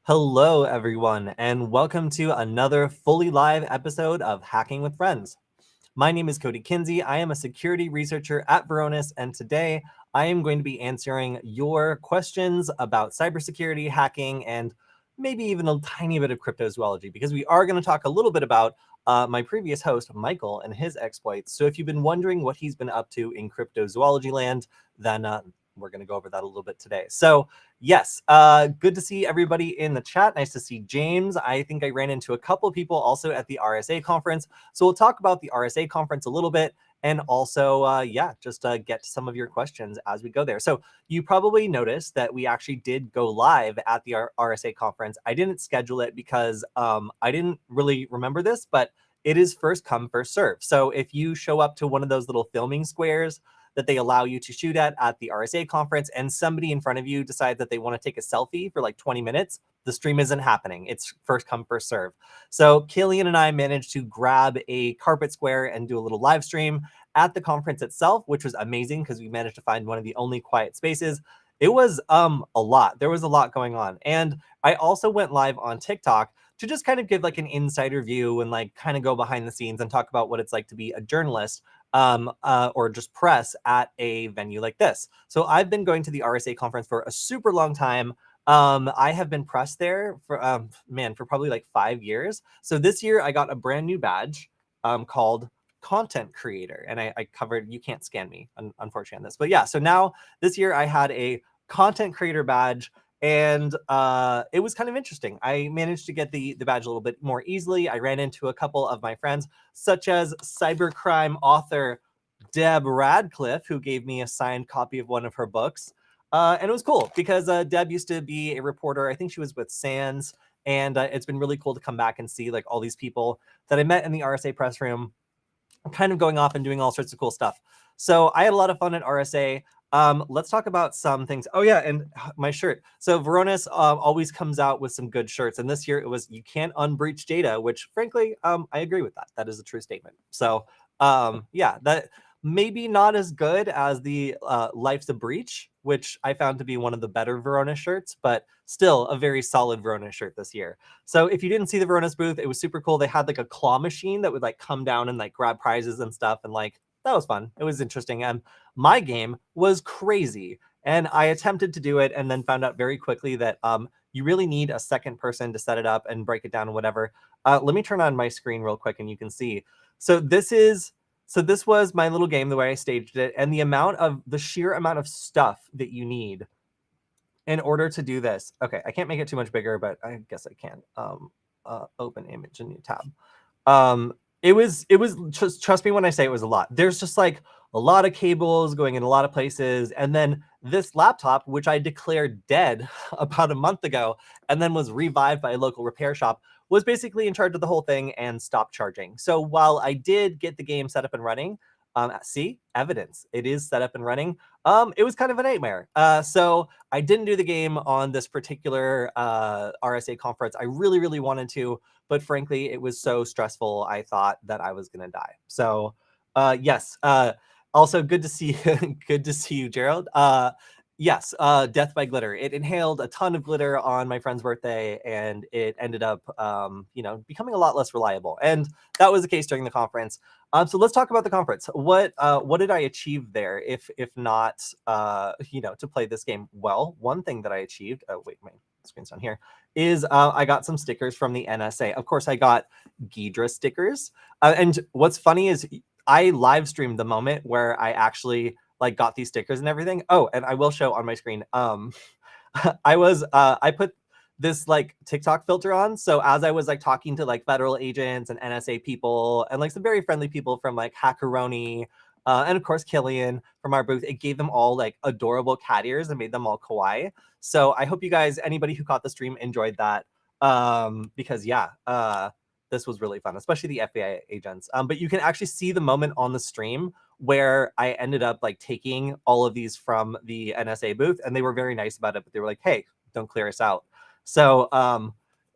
Hello, everyone, and welcome to another fully live episode of Hacking with Friends. My name is Kody Kinzie. I am a security researcher at Varonis, and today I am going to be answering your questions about cybersecurity, hacking, and maybe even a tiny bit of cryptozoology, because we are going to talk a little bit about my previous host, Michael, and his exploits. So if you've been wondering what he's been up to in cryptozoology land, then we're going to go over that a little bit today. So yes, good to see everybody in the chat. Nice to see James. I think I ran into a couple of people also at the RSA conference. So we'll talk about the RSA conference a little bit, and also, just get to some of your questions as we go there. So you probably noticed that we actually did go live at the RSA conference. I didn't schedule it because I didn't really remember this, but it is first come, first serve. So if you show up to one of those little filming squares that they allow you to shoot at the RSA conference, and somebody in front of you decides that they want to take a selfie for like 20 minutes, the stream isn't happening. It's first come, first serve. So Killian and I managed to grab a carpet square and do a little live stream at the conference itself, which was amazing because we managed to find one of the only quiet spaces. It was a lot. There was a lot going on. And I also went live on TikTok to just kind of give like an insider view and like kind of go behind the scenes and talk about what it's like to be a journalist or just press at a venue like this. So I've been going to the RSA conference for a super long time. I have been pressed there for for probably like 5 years. So this year I got a brand new badge called content creator, and I covered, you can't scan me unfortunately on this, but yeah, so now this year I had a content creator badge, and it was kind of interesting. I managed to get the badge a little bit more easily. I ran into a couple of my friends, such as cybercrime author Deb Radcliffe, who gave me a signed copy of one of her books. And it was cool because Deb used to be a reporter. I think she was with Sands. And it's been really cool to come back and see like all these people that I met in the RSA press room kind of going off and doing all sorts of cool stuff. So I had a lot of fun at RSA. Let's talk about some things. Oh yeah, and my shirt. So Varonis always comes out with some good shirts, and this year it was "You can't unbreach data," which frankly, I agree with that. That is a true statement. So yeah, that maybe not as good as the "Life's a Breach," which I found to be one of the better Varonis shirts, but still a very solid Varonis shirt this year. So if you didn't see the Varonis booth, it was super cool. They had like a claw machine that would like come down and like grab prizes and stuff, and like that was fun. It was interesting. And my game was crazy, and I attempted to do it and then found out very quickly that you really need a second person to set it up and break it down and whatever. Let me turn on my screen real quick and you can see. So this was my little game, the way I staged it, and the sheer amount of stuff that you need in order to do this. Okay, I can't make it too much bigger, but I guess I can. Open image, a new tab. It was just, trust me when I say it was a lot. There's just like a lot of cables going in a lot of places, and then this laptop, which I declared dead about a month ago, and then was revived by a local repair shop, was basically in charge of the whole thing and stopped charging. So while I did get the game set up and running, see, evidence, it is set up and running. It was kind of a nightmare. So I didn't do the game on this particular RSA conference. I really, really wanted to, but frankly, it was so stressful, I thought that I was going to die. So yes, also good to see, good to see you, Gerald. Yes, death by glitter. It inhaled a ton of glitter on my friend's birthday, and it ended up, becoming a lot less reliable. And that was the case during the conference. So let's talk about the conference. What did I achieve there, if not, to play this game? Well, one thing that I achieved. Oh wait, my screen's down here. Is I got some stickers from the NSA. Of course, I got Ghidra stickers. And what's funny is I live streamed the moment where I actually like got these stickers and everything. Oh, and I will show on my screen. I put this like TikTok filter on. So as I was like talking to like federal agents and NSA people and like some very friendly people from like Hackeroni, and of course Killian from our booth, it gave them all like adorable cat ears and made them all kawaii. So I hope you guys, anybody who caught the stream, enjoyed that. Because yeah, this was really fun, especially the FBI agents. But you can actually see the moment on the stream where I ended up like taking all of these from the NSA booth, and they were very nice about it, but they were like, hey, don't clear us out. So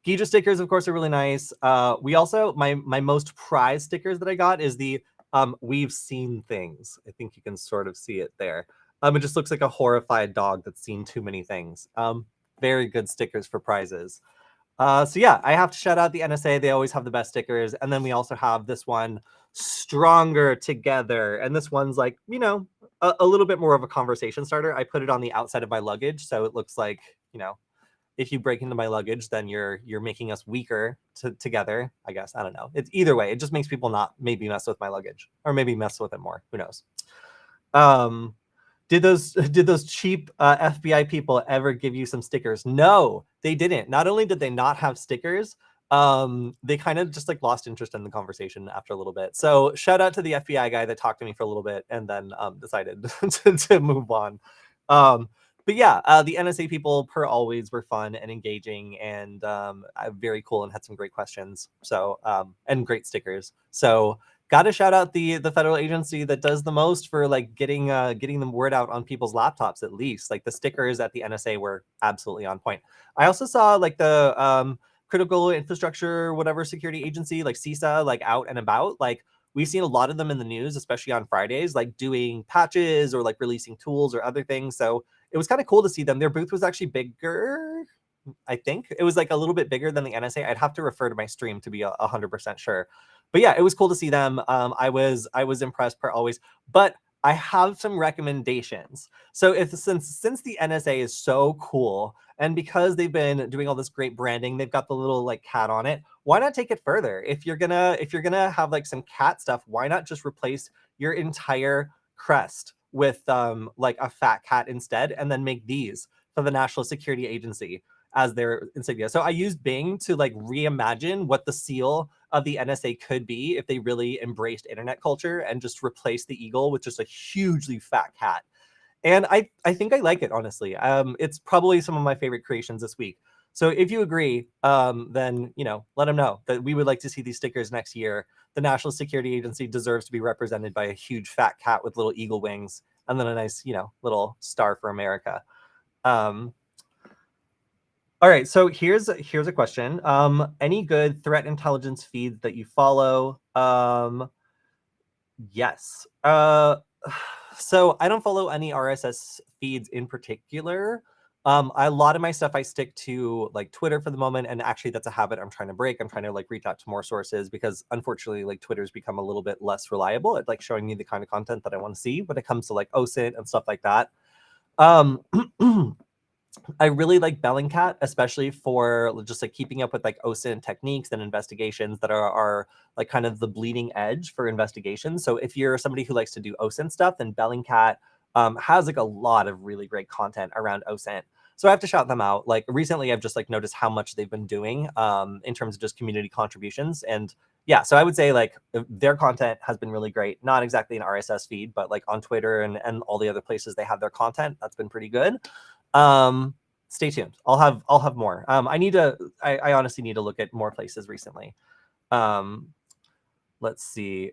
Ghidra stickers, of course, are really nice. We also, my most prized stickers that I got is the we've seen things. I think you can sort of see it there. It just looks like a horrified dog that's seen too many things. Very good stickers for prizes. So yeah, I have to shout out the NSA. They always have the best stickers. And then we also have this one, Stronger Together. And this one's like, a little bit more of a conversation starter. I put it on the outside of my luggage, so it looks like, if you break into my luggage, then you're making us weaker together. I guess, I don't know. It's either way. It just makes people not maybe mess with my luggage, or maybe mess with it more. Who knows? Um, did those cheap FBI people ever give you some stickers? No, they didn't. Not only did they not have stickers, they kind of just like lost interest in the conversation after a little bit. So shout out to the FBI guy that talked to me for a little bit and then decided to move on. But yeah, the NSA people, per always, were fun and engaging and very cool and had some great questions. So and great stickers. So got to shout out the federal agency that does the most for like getting the word out on people's laptops. At least like the stickers at the NSA were absolutely on point. I also saw like the critical infrastructure whatever security agency like CISA like out and about. Like we've seen a lot of them in the news, especially on Fridays, like doing patches or like releasing tools or other things. So it was kind of cool to see them. Their booth was actually bigger. I think it was like a little bit bigger than the NSA. I'd have to refer to my stream to be 100% sure. But yeah, it was cool to see them. I was impressed per always. But I have some recommendations. So since the NSA is so cool, and because they've been doing all this great branding, they've got the little like cat on it. Why not take it further? If you're gonna have like some cat stuff, why not just replace your entire crest with like a fat cat instead, and then make these for the National Security Agency as their insignia. So I used Bing to like reimagine what the seal of the NSA could be if they really embraced internet culture and just replaced the eagle with just a hugely fat cat. And I think I like it, honestly. It's probably some of my favorite creations this week. So if you agree, then let them know that we would like to see these stickers next year. The National Security Agency deserves to be represented by a huge fat cat with little eagle wings, and then a nice, little star for America. All right, so here's a question. Any good threat intelligence feeds that you follow? Yes. So I don't follow any RSS feeds in particular. A lot of my stuff I stick to like Twitter for the moment, and actually that's a habit I'm trying to break. I'm trying to like reach out to more sources because unfortunately like Twitter's become a little bit less reliable at like showing me the kind of content that I want to see when it comes to like OSINT and stuff like that. I really like Bellingcat, especially for just like keeping up with like OSINT techniques and investigations that are like kind of the bleeding edge for investigations. So if you're somebody who likes to do OSINT stuff, then Bellingcat has like a lot of really great content around OSINT. So I have to shout them out. Like recently, I've just like noticed how much they've been doing in terms of just community contributions. And yeah, so I would say like their content has been really great. Not exactly an RSS feed, but like on Twitter and all the other places they have their content, that's been pretty good. Stay tuned. I'll have more. I honestly need to look at more places recently. Let's see.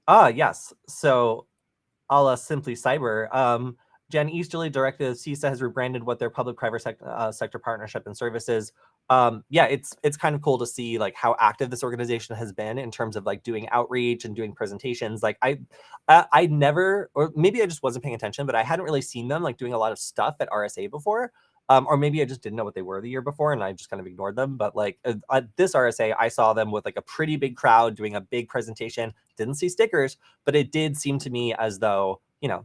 Yes. So a la Simply Cyber. Jen Easterly, director of CISA, has rebranded what their public-private sector partnership and services. Yeah, it's kind of cool to see like how active this organization has been in terms of like doing outreach and doing presentations. Like I never, or maybe I just wasn't paying attention, but I hadn't really seen them like doing a lot of stuff at RSA before. Or maybe I just didn't know what they were the year before and I just kind of ignored them. But like at this RSA, I saw them with like a pretty big crowd doing a big presentation. Didn't see stickers, but it did seem to me as though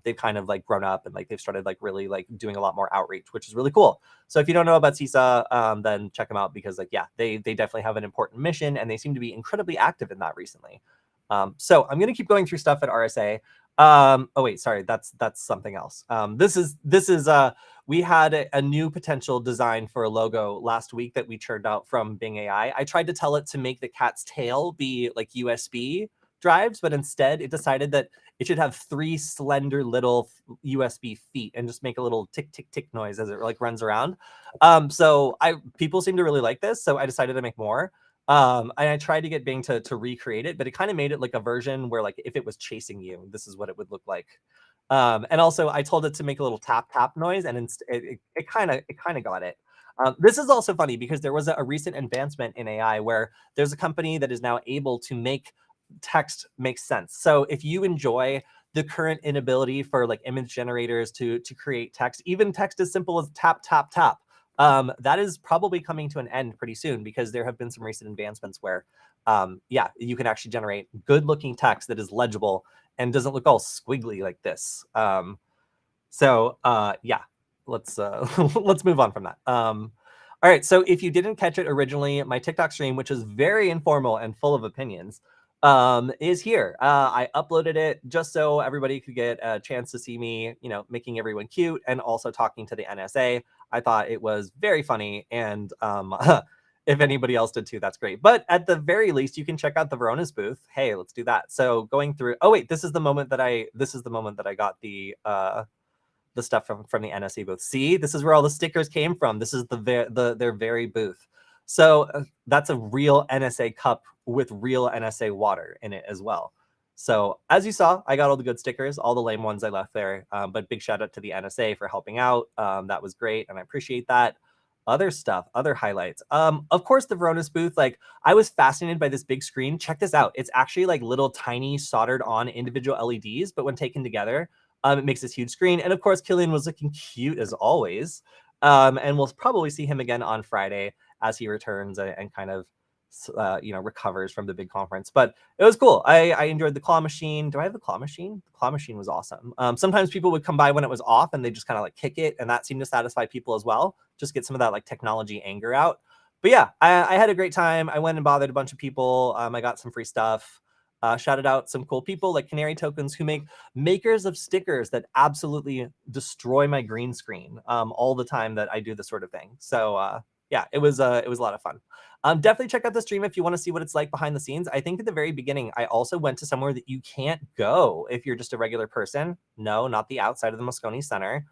they've kind of like grown up and like they've started like really like doing a lot more outreach, which is really cool. So if you don't know about CISA, then check them out because like, yeah, they definitely have an important mission and they seem to be incredibly active in that recently. So I'm going to keep going through stuff at RSA. Oh wait, sorry, that's something else. This is we had a new potential design for a logo last week that we churned out from Bing AI. I tried to tell it to make the cat's tail be like USB drives, but instead it decided that it should have 3 slender little USB feet and just make a little tick tick tick noise as it like runs around. So people seem to really like this, so I decided to make more. And I tried to get Bing to recreate it, but it kind of made it like a version where like if it was chasing you, this is what it would look like. And also I told it to make a little tap tap noise, and it kind of got it. This is also funny because there was a recent advancement in AI where there's a company that is now able to make text make sense. So if you enjoy the current inability for like image generators to create text, even text as simple as tap tap tap, That is probably coming to an end pretty soon because there have been some recent advancements where, yeah, you can actually generate good-looking text that is legible and doesn't look all squiggly like this. Yeah, let's let's move on from that. All right, so if you didn't catch it originally, my TikTok stream, which is very informal and full of opinions, is here. I uploaded it just so everybody could get a chance to see me, making everyone cute and also talking to the NSA. I thought it was very funny, and if anybody else did too, that's great. But at the very least, you can check out the Verona's booth. Hey, let's do that. So going through. Oh wait, this is the moment that I got the stuff from the NSA booth. See, this is where all the stickers came from. This is their very booth. So that's a real NSA cup with real NSA water in it as well. So as you saw, I got all the good stickers, all the lame ones I left there. But big shout out to the NSA for helping out. That was great, and I appreciate that. Other stuff, other highlights. Of course, the Verona's booth. Like, I was fascinated by this big screen. Check this out. It's actually like little tiny soldered on individual LEDs, but when taken together, it makes this huge screen. And of course, Killian was looking cute as always. And we'll probably see him again on Friday as he returns and kind of, recovers from the big conference. But it was cool. I enjoyed the claw machine. Do I have the claw machine? The claw machine was awesome. Sometimes people would come by when it was off and they just kind of like kick it. And that seemed to satisfy people as well. Just get some of that like technology anger out. But yeah, I had a great time. I went and bothered a bunch of people. I got some free stuff. Shouted out some cool people like Canary Tokens, who make makers of stickers that absolutely destroy my green screen all the time that I do this sort of thing. So yeah, it was a lot of fun. Definitely check out the stream if you want to see what it's like behind the scenes. I think at the very beginning, I also went to somewhere that you can't go if you're just a regular person. No, not the outside of the Moscone Center.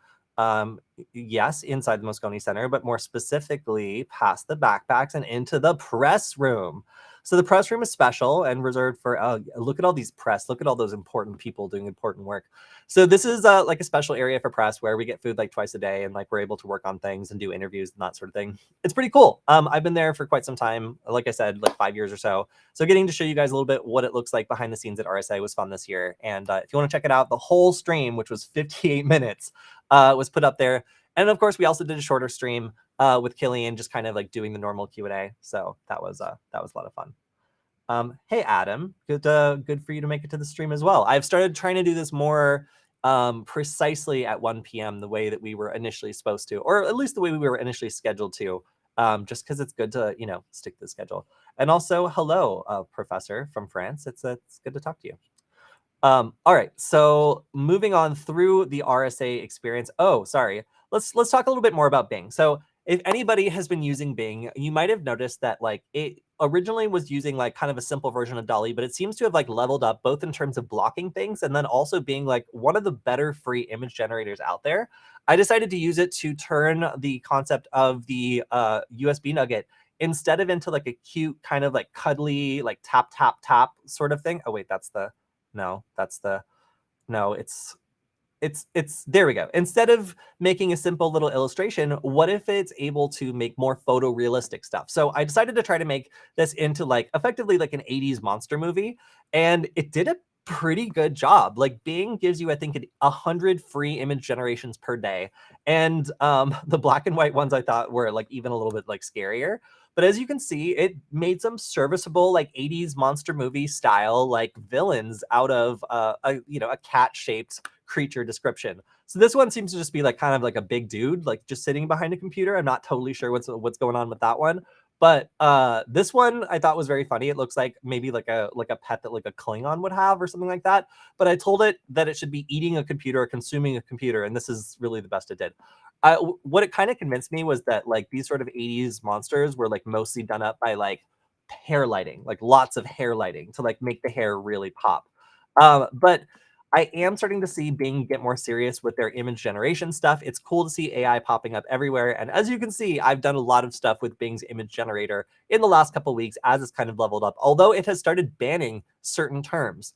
Yes, inside the Moscone Center, but more specifically past the backpacks and into the press room. So the press room is special and reserved for, look at all these press, look at all those important people doing important work. So this is like a special area for press where we get food like twice a day and like we're able to work on things and do interviews and that sort of thing. It's pretty cool. I've been there for quite some time, like I said, like 5 years or so. So getting to show you guys a little bit what it looks like behind the scenes at RSA was fun this year. And if you want to check it out, the whole stream, which was 58 minutes, was put up there. And of course, we also did a shorter stream with Killian, just kind of like doing the normal Q&A. So that was a lot of fun. Hey Adam, good for you to make it to the stream as well. I've started trying to do this more precisely at 1 p.m. the way that we were initially supposed to, or at least the way we were initially scheduled to, just because it's good to stick to the schedule. And also, hello, Professor from France. It's good to talk to you. All right, so moving on through the RSA experience. Oh, sorry. Let's talk a little bit more about Bing. So if anybody has been using Bing, you might have noticed that like it originally was using like kind of a simple version of DALL-E, but it seems to have like leveled up both in terms of blocking things and then also being like one of the better free image generators out there. I decided to use it to turn the concept of the USB nugget instead of into like a cute kind of like cuddly like tap tap tap sort of thing. Oh wait, it's there we go. Instead of making a simple little illustration, what if it's able to make more photorealistic stuff? So I decided to try to make this into like effectively like an 80s monster movie, and it did a pretty good job. Like Bing gives you, I think, 100 free image generations per day, and the black and white ones I thought were like even a little bit like scarier. But as you can see, it made some serviceable like 80s monster movie style like villains out of a cat-shaped creature description. So this one seems to just be like kind of like a big dude, like just sitting behind a computer. I'm not totally sure what's going on with that one. But this one I thought was very funny. It looks like maybe like a pet that like a Klingon would have or something like that. But I told it that it should be eating a computer or consuming a computer, and this is really the best it did. What it kind of convinced me was that like these sort of 80s monsters were like mostly done up by like hair lighting, like lots of hair lighting to like make the hair really pop. But I am starting to see Bing get more serious with their image generation stuff. It's cool to see AI popping up everywhere. And as you can see, I've done a lot of stuff with Bing's image generator in the last couple of weeks as it's kind of leveled up, although it has started banning certain terms.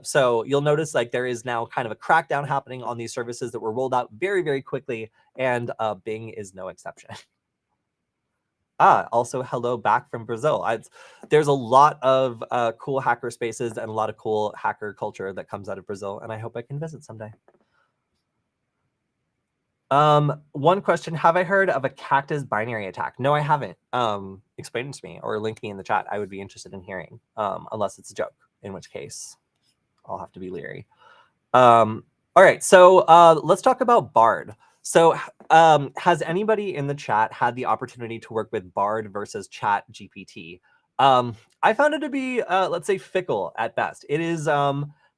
So you'll notice like there is now kind of a crackdown happening on these services that were rolled out very, very quickly, and Bing is no exception. Also hello back from Brazil. There's a lot of cool hacker spaces and a lot of cool hacker culture that comes out of Brazil, and I hope I can visit someday. One question, have I heard of a cactus binary attack? No, I haven't. Explain it to me or link me in the chat. I would be interested in hearing, unless it's a joke, in which case I'll have to be leery. All right, so let's talk about Bard. So has anybody in the chat had the opportunity to work with Bard versus Chat GPT? I found it to be, let's say, fickle at best. It is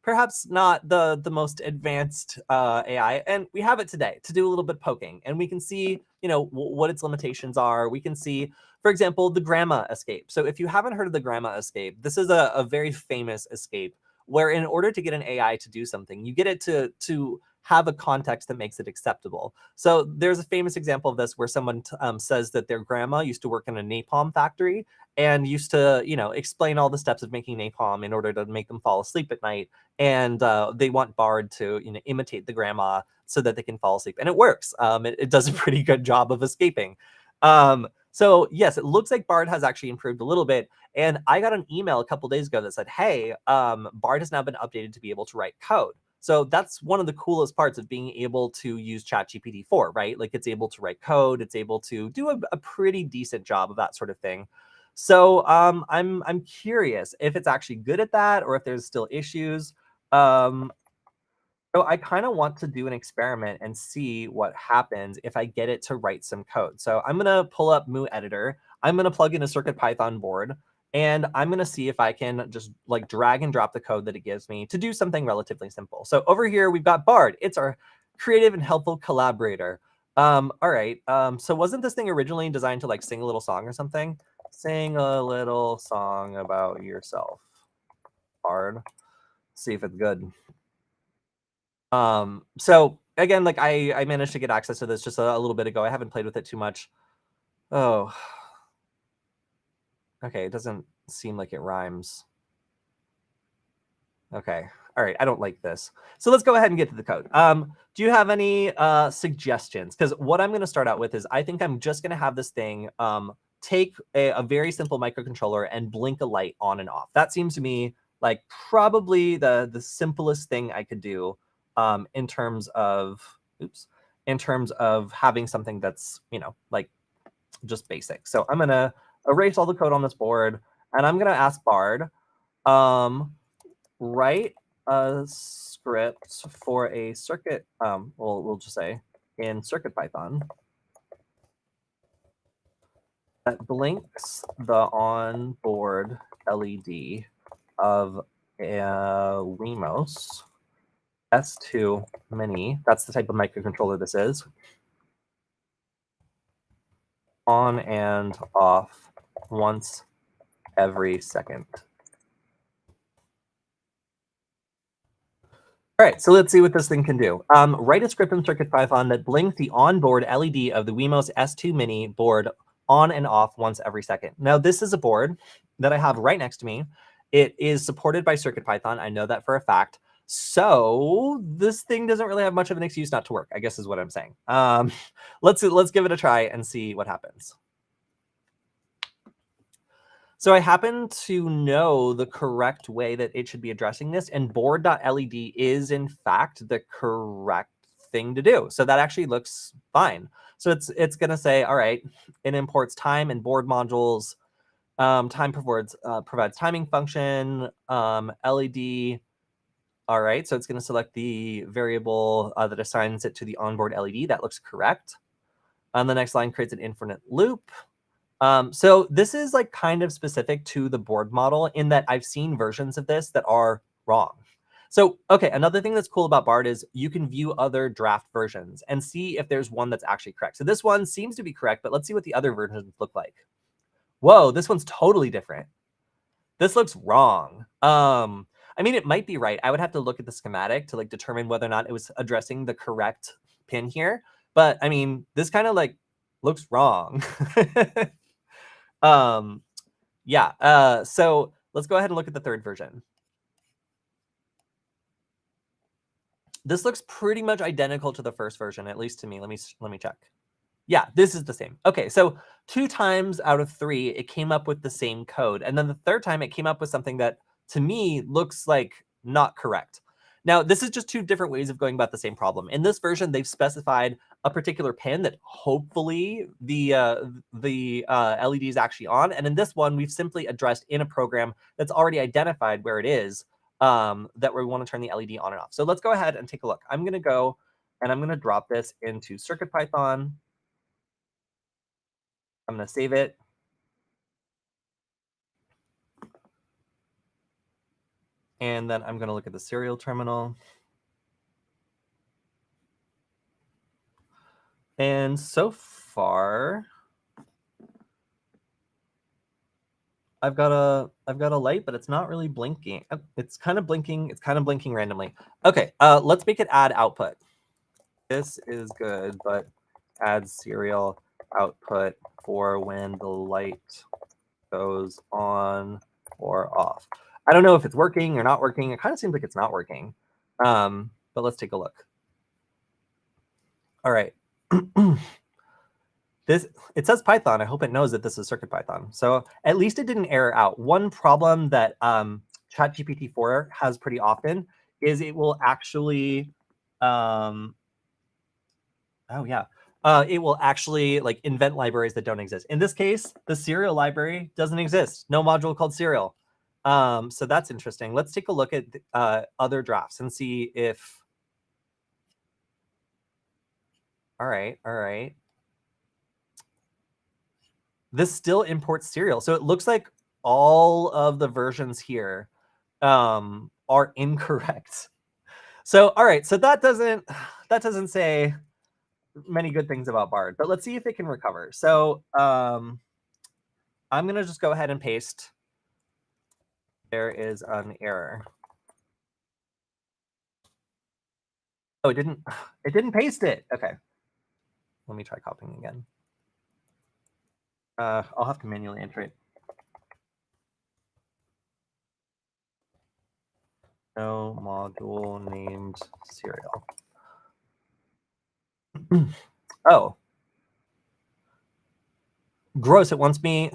perhaps not the most advanced AI, and we have it today to do a little bit of poking, and we can see, you know, what its limitations are. We can see, for example, the grandma escape. So if you haven't heard of the grandma escape, this is a very famous escape where in order to get an AI to do something, you get it to have a context that makes it acceptable. So there's a famous example of this where someone says that their grandma used to work in a napalm factory and used to, you know, explain all the steps of making napalm in order to make them fall asleep at night. And they want Bard to, you know, imitate the grandma so that they can fall asleep. And it works. It does a pretty good job of escaping. So yes, it looks like Bard has actually improved a little bit. And I got an email a couple days ago that said, hey, Bard has now been updated to be able to write code. So that's one of the coolest parts of being able to use ChatGPT 4, right? Like it's able to write code, it's able to do a pretty decent job of that sort of thing. So I'm curious if it's actually good at that or if there's still issues. So I kind of want to do an experiment and see what happens if I get it to write some code. So I'm going to pull up Moo Editor. I'm going to plug in a CircuitPython board, and I'm going to see if I can just like drag and drop the code that it gives me to do something relatively simple. So over here, we've got Bard. It's our creative and helpful collaborator. All right. So wasn't this thing originally designed to like sing a little song or something? Sing a little song about yourself, Bard. See if it's good. So again, like I managed to get access to this just a little bit ago. I haven't played with it too much. Oh, okay. It doesn't seem like it rhymes. Okay. All right. I don't like this. So let's go ahead and get to the code. Do you have any suggestions? Because what I'm going to start out with is I think I'm just going to have this thing take a very simple microcontroller and blink a light on and off. That seems to me like probably the simplest thing I could do in terms of having something that's, you know, like just basic. So I'm going to erase all the code on this board, and I'm going to ask Bard, write a script for a circuit, we'll just say in CircuitPython that blinks the onboard LED of a Wemos S2 Mini. That's the type of microcontroller this is. On and off once every second. All right, so let's see what this thing can do. Write a script in CircuitPython that blinks the onboard LED of the Wemos S2 Mini board on and off once every second. Now, this is a board that I have right next to me. It is supported by CircuitPython. I know that for a fact. So this thing doesn't really have much of an excuse not to work, I guess is what I'm saying. Let's give it a try and see what happens. So I happen to know the correct way that it should be addressing this, and board.led is in fact the correct thing to do. So that actually looks fine. So it's going to say, all right, it imports time and board modules. Time provides timing function, LED. All right, so it's going to select the variable that assigns it to the onboard LED. That looks correct. On the next line, creates an infinite loop. So this is like kind of specific to the board model in that I've seen versions of this that are wrong. So, okay, another thing that's cool about Bard is you can view other draft versions and see if there's one that's actually correct. So this one seems to be correct, but let's see what the other versions look like. Whoa, this one's totally different. This looks wrong. I mean, it might be right. I would have to look at the schematic to like determine whether or not it was addressing the correct pin here. But I mean, this kind of like looks wrong. Yeah. So let's go ahead and look at the third version. This looks pretty much identical to the first version, at least to me. Let me check. Yeah, this is the same. Okay, so 2 times out of 3, it came up with the same code. And then the third time it came up with something that to me looks like not correct. Now, this is just 2 different ways of going about the same problem. In this version, they've specified a particular pin that hopefully the LED is actually on. And in this one, we've simply addressed in a program that's already identified where it is that we want to turn the LED on and off. So let's go ahead and take a look. I'm going to go and I'm going to drop this into CircuitPython. I'm going to save it. And then I'm going to look at the serial terminal. And so far, I've got a light, but it's not really blinking. It's kind of blinking. It's kind of blinking randomly. Okay, let's make it add output. This is good, but add serial output for when the light goes on or off. I don't know if it's working or not working. It kind of seems like it's not working. But let's take a look. All right. It says Python. I hope it knows that this is CircuitPython. So at least it didn't error out. One problem that ChatGPT-4 has pretty often is it will actually, it will actually like invent libraries that don't exist. In this case, the serial library doesn't exist. No module called serial. So that's interesting. Let's take a look at other drafts and see if. All right. This still imports serial. So it looks like all of the versions here are incorrect. So, all right. So that doesn't say many good things about Bard, but let's see if it can recover. So I'm going to just go ahead and paste. There is an error. Oh, it didn't paste it. Okay. Let me try copying again. I'll have to manually enter it. No module named serial. Oh. Gross, it wants me.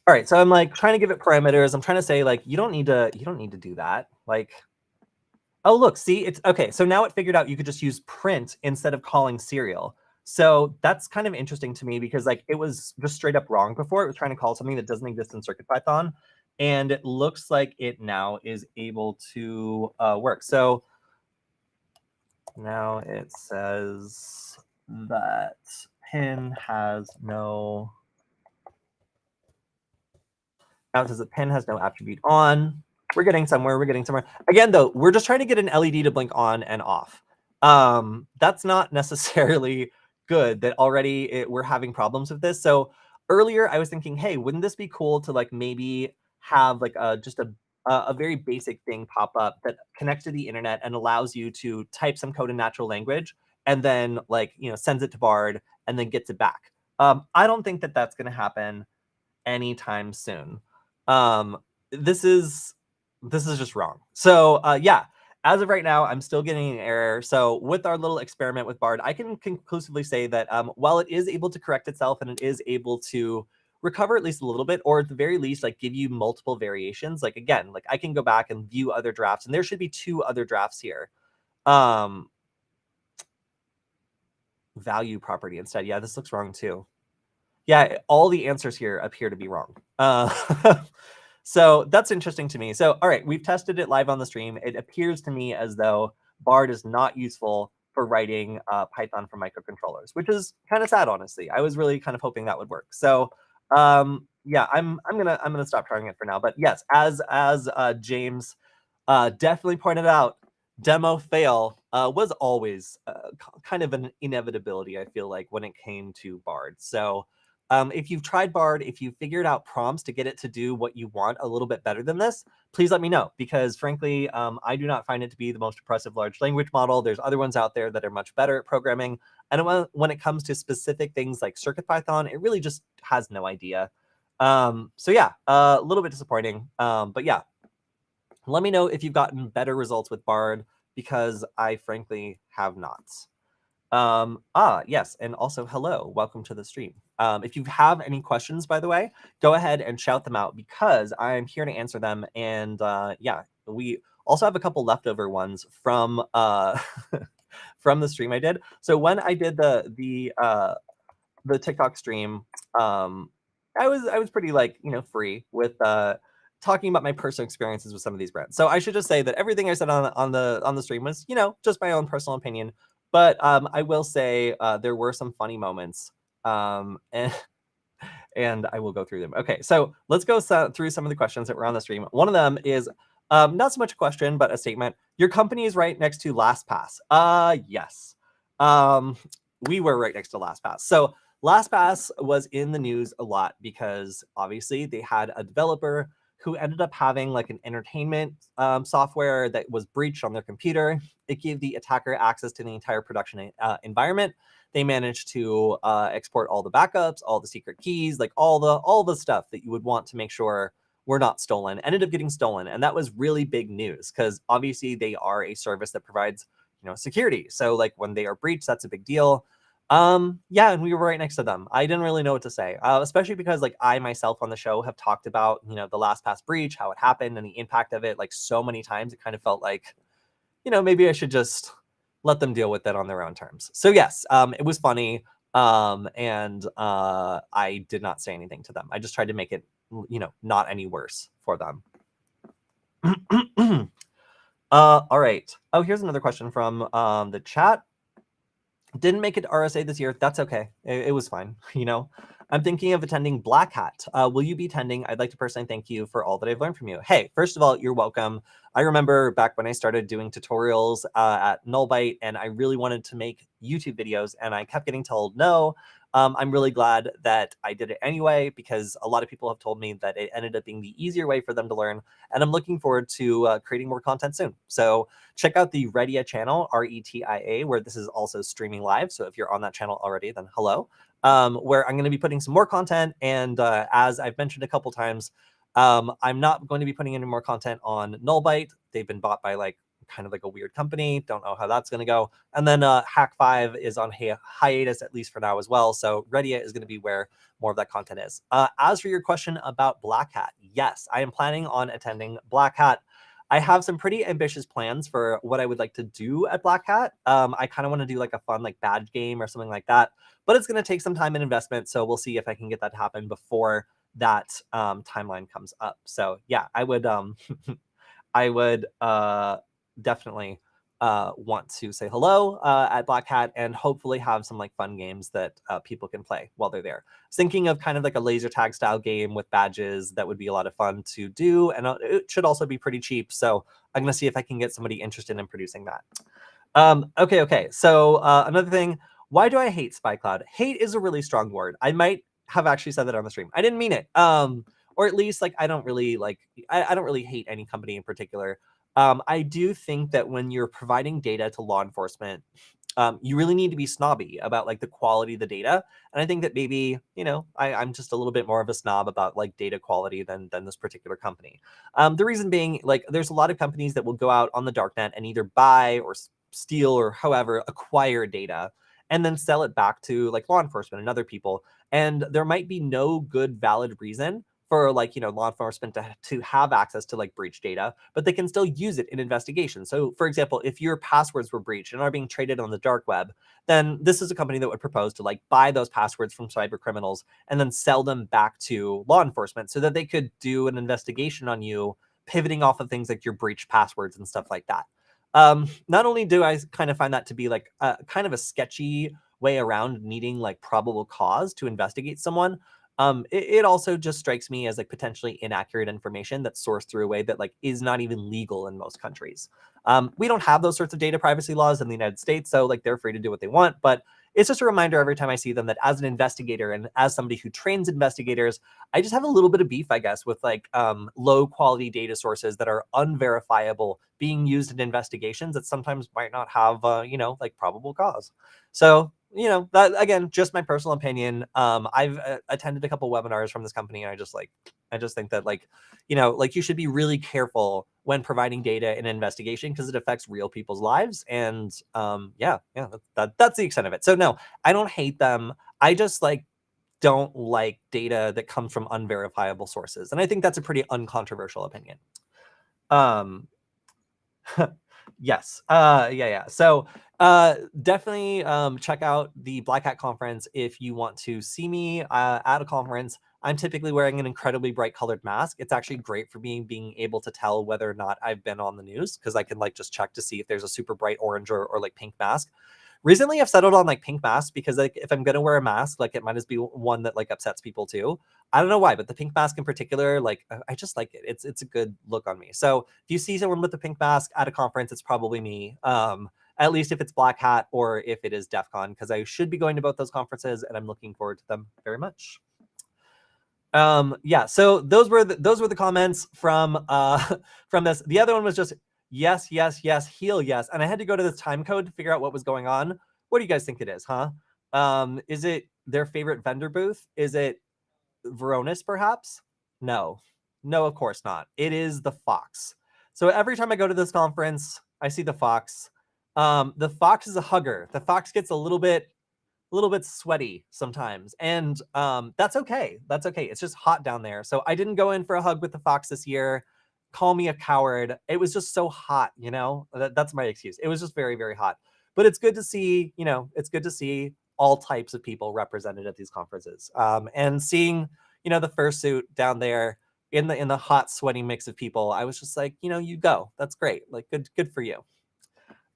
All right, so I'm like trying to give it parameters. I'm trying to say like you don't need to do that. Like, oh look, see, it's okay. So now it figured out you could just use print instead of calling serial. So that's kind of interesting to me because like it was just straight up wrong before. It was trying to call something that doesn't exist in CircuitPython, and it looks like it now is able to work. So now it says that pin has no. Now it says that pin has no attribute on. We're getting somewhere. Again, though, we're just trying to get an LED to blink on and off. That's not necessarily good that already we're having problems with this. So earlier I was thinking, hey, wouldn't this be cool to like maybe have like just a very basic thing pop up that connects to the internet and allows you to type some code in natural language and then like, sends it to Bard and then gets it back. I don't think that that's going to happen anytime soon. This is just wrong. So yeah, as of right now, I'm still getting an error. So with our little experiment with Bard, I can conclusively say that while it is able to correct itself and it is able to recover at least a little bit, or at the very least, like give you multiple variations. Like again, like I can go back and view other drafts, and there should be 2 other drafts here. Value property instead. Yeah, this looks wrong too. Yeah, all the answers here appear to be wrong. So that's interesting to me. So, all right, we've tested it live on the stream. It appears to me as though Bard is not useful for writing Python for microcontrollers, which is kind of sad, honestly. I was really kind of hoping that would work. So, yeah, I'm gonna stop trying it for now. But yes, as James definitely pointed out, demo fail was always kind of an inevitability, I feel like, when it came to Bard. So if you've tried Bard, if you figured out prompts to get it to do what you want a little bit better than this, please let me know, because frankly, I do not find it to be the most impressive large language model. There's other ones out there that are much better at programming. And when it comes to specific things like CircuitPython, it really just has no idea. So yeah, a little bit disappointing. But yeah, let me know if you've gotten better results with Bard, because I frankly have not. Yes, and also hello, welcome to the stream. If you have any questions, by the way, go ahead and shout them out because I'm here to answer them. And yeah, we also have a couple leftover ones from from the stream I did. So when I did the TikTok stream, I was pretty like, free with talking about my personal experiences with some of these brands. So I should just say that everything I said on the stream was, just my own personal opinion. But I will say there were some funny moments, and and I will go through them. Okay, so let's go through some of the questions that were on the stream. One of them is not so much a question, but a statement. Your company is right next to LastPass. Yes. We were right next to LastPass. So LastPass was in the news a lot because obviously they had a developer who ended up having like an entertainment software that was breached on their computer. It gave the attacker access to the entire production environment. They managed to export all the backups, all the secret keys, like all the stuff that you would want to make sure were not stolen. Ended up getting stolen, and that was really big news because obviously they are a service that provides security. So like when they are breached, that's a big deal. Yeah, and we were right next to them. I didn't really know what to say, especially because like I myself on the show have talked about the LastPass breach, how it happened, and the impact of it like so many times. It kind of felt like maybe I should just let them deal with it on their own terms. So yes, it was funny, and I did not say anything to them. I just tried to make it not any worse for them. All right. Oh, here's another question from the chat. Didn't make it to RSA this year. That's okay. It was fine. I'm thinking of attending Black Hat. Will you be attending? I'd like to personally thank you for all that I've learned from you. Hey, first of all, you're welcome. I remember back when I started doing tutorials at Nullbyte, and I really wanted to make YouTube videos, and I kept getting told no. I'm really glad that I did it anyway, because a lot of people have told me that it ended up being the easier way for them to learn, and I'm looking forward to creating more content soon. So check out the Retia channel, RETIA, where this is also streaming live. So if you're on that channel already, then hello. Where I'm going to be putting some more content. And as I've mentioned a couple times, I'm not going to be putting any more content on Nullbyte. They've been bought by like kind of like a weird company. Don't know how that's going to go. And then Hack5 is on hiatus, at least for now as well. So Redia is going to be where more of that content is. As for your question about Black Hat, yes, I am planning on attending Black Hat. I have some pretty ambitious plans for what I would like to do at Black Hat. I kind of want to do like a fun like badge game or something like that, but it's going to take some time and investment. So we'll see if I can get that to happen before that timeline comes up. So yeah, I would I would definitely want to say hello at Black Hat and hopefully have some like fun games that people can play while they're there. Thinking of kind of like a laser tag style game with badges that would be a lot of fun to do, and it should also be pretty cheap. So I'm gonna see if I can get somebody interested in producing that. Okay. So another thing, why do I hate SpyCloud? Hate is a really strong word. I might have actually said that on the stream. I didn't mean it. Or at least like I don't really hate any company in particular. I do think that when you're providing data to law enforcement, you really need to be snobby about like the quality of the data. And I think that maybe, I'm just a little bit more of a snob about like data quality than this particular company. The reason being, like, there's a lot of companies that will go out on the darknet and either buy or steal or however acquire data and then sell it back to like law enforcement and other people. And there might be no good valid reason for like law enforcement to have access to like breach data, but they can still use it in investigations. So for example, if your passwords were breached and are being traded on the dark web, then this is a company that would propose to like buy those passwords from cyber criminals and then sell them back to law enforcement so that they could do an investigation on you, pivoting off of things like your breached passwords and stuff like that. Not only do I kind of find that to be like kind of a sketchy way around needing like probable cause to investigate someone, it also just strikes me as like potentially inaccurate information that's sourced through a way that like is not even legal in most countries. We don't have those sorts of data privacy laws in the United States, so like they're free to do what they want. But it's just a reminder every time I see them that as an investigator and as somebody who trains investigators, I just have a little bit of beef, I guess, with like low quality data sources that are unverifiable being used in investigations that sometimes might not have like probable cause. So that again, just my personal opinion. I've attended a couple webinars from this company, and I just think that like like you should be really careful when providing data in an investigation because it affects real people's lives. And that's the extent of it. So no, I don't hate them. I just like don't like data that comes from unverifiable sources. And I think that's a pretty uncontroversial opinion. Yes. So definitely check out the Black Hat conference if you want to see me at a conference. I'm typically wearing an incredibly bright colored mask. It's actually great for me being able to tell whether or not I've been on the news because I can like just check to see if there's a super bright orange or like pink mask. Recently, I've settled on like pink masks because like if I'm gonna wear a mask, like it might as be one that like upsets people too. I don't know why, but the pink mask in particular, like I just like it. It's a good look on me. So if you see someone with a pink mask at a conference, it's probably me. At least if it's Black Hat or if it is DEF CON, because I should be going to both those conferences and I'm looking forward to them very much. So those were the comments from from this. The other one was just yes, heal yes. And I had to go to this time code to figure out what was going on. What do you guys think it is, huh? Is it their favorite vendor booth? Is it Veronis, perhaps? No, of course not. It is the Fox. So every time I go to this conference, I see the Fox. The Fox is a hugger. The Fox gets a little bit sweaty sometimes, and that's okay. It's just hot down there. So I didn't go in for a hug with the Fox this year. Call me a coward. It was just so hot, that's my excuse. It was just very, very hot. But it's good to see, all types of people represented at these conferences. And seeing, the fursuit down there in the hot, sweaty mix of people, I was just like, you go. That's great. Like good for you.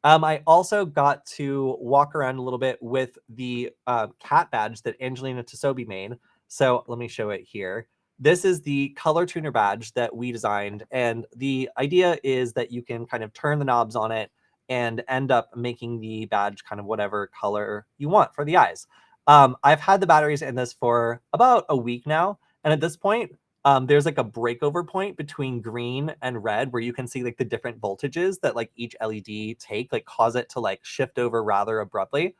I also got to walk around a little bit with the cat badge that Angelina Tisobi made. So let me show it here. This is the color tuner badge that we designed. And the idea is that you can kind of turn the knobs on it and end up making the badge kind of whatever color you want for the eyes. I've had the batteries in this for about a week now. And at this point, there's like a breakover point between green and red where you can see like the different voltages that like each LED take, like cause it to like shift over rather abruptly.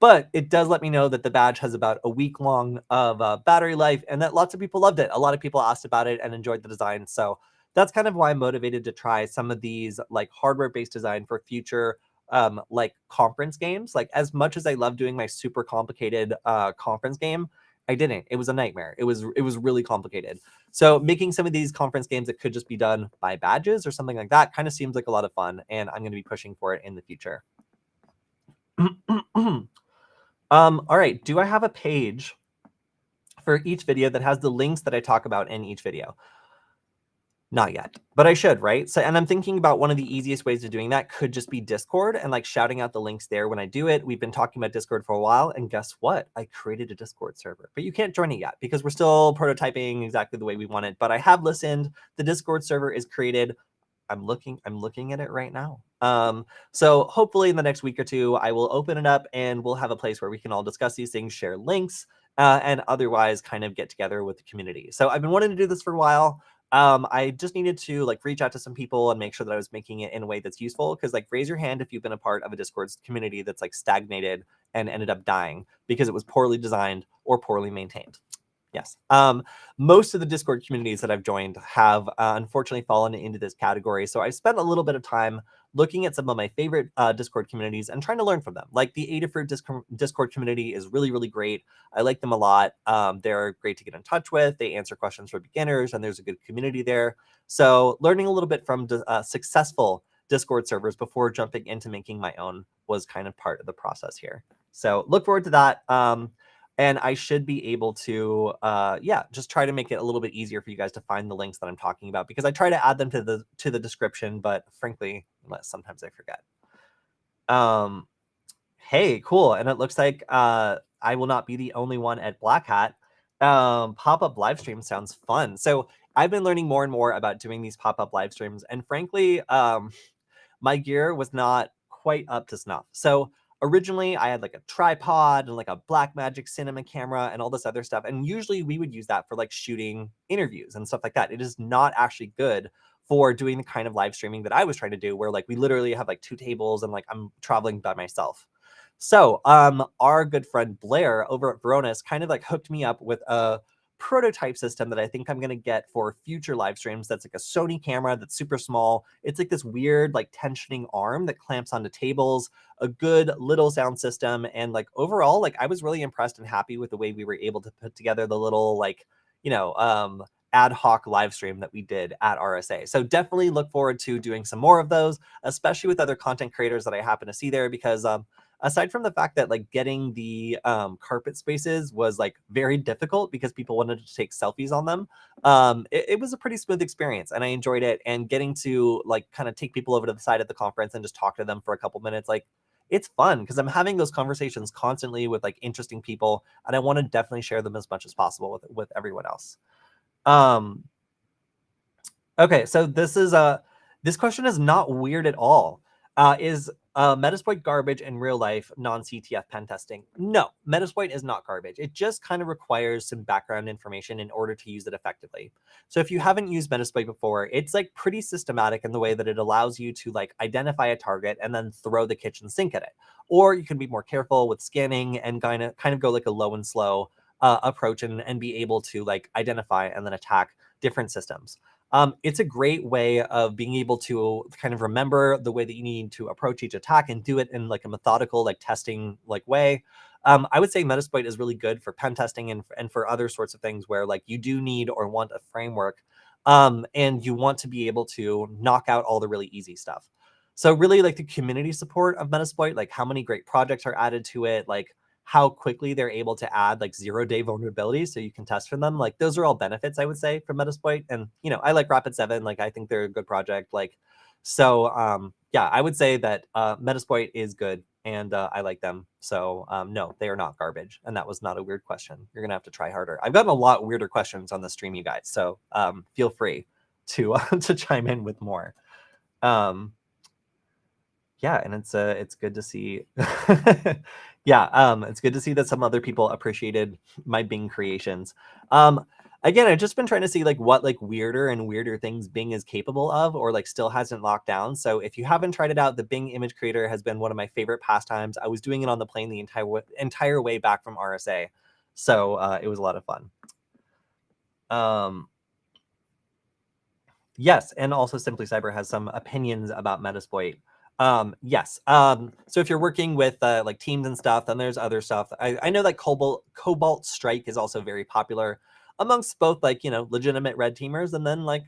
But it does let me know that the badge has about a week long of battery life and that lots of people loved it. A lot of people asked about it and enjoyed the design. So that's kind of why I'm motivated to try some of these like hardware-based design for future like conference games. Like as much as I love doing my super complicated conference game, I didn't. It was a nightmare. It was really complicated. So making some of these conference games that could just be done by badges or something like that kind of seems like a lot of fun, and I'm going to be pushing for it in the future. All right. Do I have a page for each video that has the links that I talk about in each video? Not yet, but I should, right? So, and I'm thinking about one of the easiest ways of doing that could just be Discord and like shouting out the links there when I do it. We've been talking about Discord for a while, and guess what? I created a Discord server, but you can't join it yet because we're still prototyping exactly the way we want it. But I have listened. The Discord server is created. I'm looking at it right now. So hopefully in the next week or two, I will open it up and we'll have a place where we can all discuss these things, share links, and otherwise kind of get together with the community. So I've been wanting to do this for a while. I just needed to like reach out to some people and make sure that I was making it in a way that's useful. Because like raise your hand if you've been a part of a Discord community that's like stagnated and ended up dying because it was poorly designed or poorly maintained. Yes. Most of the Discord communities that I've joined have unfortunately fallen into this category. So I spent a little bit of time looking at some of my favorite Discord communities and trying to learn from them. Like the Adafruit Discord community is really, really great. I like them a lot. They're great to get in touch with. They answer questions for beginners, and there's a good community there. So learning a little bit from successful Discord servers before jumping into making my own was kind of part of the process here. So look forward to that. And I should be able to, just try to make it a little bit easier for you guys to find the links that I'm talking about, because I try to add them to the description, but frankly, sometimes I forget. Hey, cool. And it looks like I will not be the only one at Black Hat. Pop-up live stream sounds fun. So I've been learning more and more about doing these pop-up live streams, and frankly, my gear was not quite up to snuff. So originally I had like a tripod and like a Blackmagic cinema camera and all this other stuff. And usually we would use that for like shooting interviews and stuff like that. It is not actually good for doing the kind of live streaming that I was trying to do, where like we literally have like 2 tables and like I'm traveling by myself. So our good friend Blair over at Veronis kind of like hooked me up with a prototype system that I think I'm going to get for future live streams. That's like a Sony camera that's super small. It's like this weird like tensioning arm that clamps onto tables, a good little sound system. And like overall, like I was really impressed and happy with the way we were able to put together the little like, ad hoc live stream that we did at RSA. So definitely look forward to doing some more of those, especially with other content creators that I happen to see there, because aside from the fact that like getting the carpet spaces was like very difficult because people wanted to take selfies on them, it was a pretty smooth experience and I enjoyed it. And getting to like kind of take people over to the side of the conference and just talk to them for a couple minutes, like it's fun because I'm having those conversations constantly with like interesting people, and I want to definitely share them as much as possible with everyone else. Okay, so this question is not weird at all. Is Metasploit garbage in real life non-CTF pen testing? No, Metasploit is not garbage. It just kind of requires some background information in order to use it effectively. So if you haven't used Metasploit before, it's like pretty systematic in the way that it allows you to like identify a target and then throw the kitchen sink at it. Or you can be more careful with scanning and kind of go like a low and slow approach and be able to like identify and then attack different systems. It's a great way of being able to kind of remember the way that you need to approach each attack and do it in like a methodical, like testing like way. I would say Metasploit is really good for pen testing and for other sorts of things where like you do need or want a framework, and you want to be able to knock out all the really easy stuff. So really like the community support of Metasploit, like how many great projects are added to it, like how quickly they're able to add like 0-day vulnerabilities so you can test for them. Like those are all benefits I would say from Metasploit. And I like Rapid7, like I think they're a good project. Like, so yeah, I would say that Metasploit is good and I like them. So no, they are not garbage. And that was not a weird question. You're gonna have to try harder. I've gotten a lot weirder questions on the stream, you guys. So feel free to to chime in with more. Yeah, and it's good to see. Yeah, it's good to see that some other people appreciated my Bing creations. Again, I've just been trying to see like what like weirder and weirder things Bing is capable of or like still hasn't locked down. So if you haven't tried it out, the Bing image creator has been one of my favorite pastimes. I was doing it on the plane the entire way back from RSA. So it was a lot of fun. Yes, and also Simply Cyber has some opinions about Metasploit. Yes. So if you're working with like teams and stuff, then there's other stuff. I know that Cobalt Strike is also very popular amongst both like legitimate red teamers and then like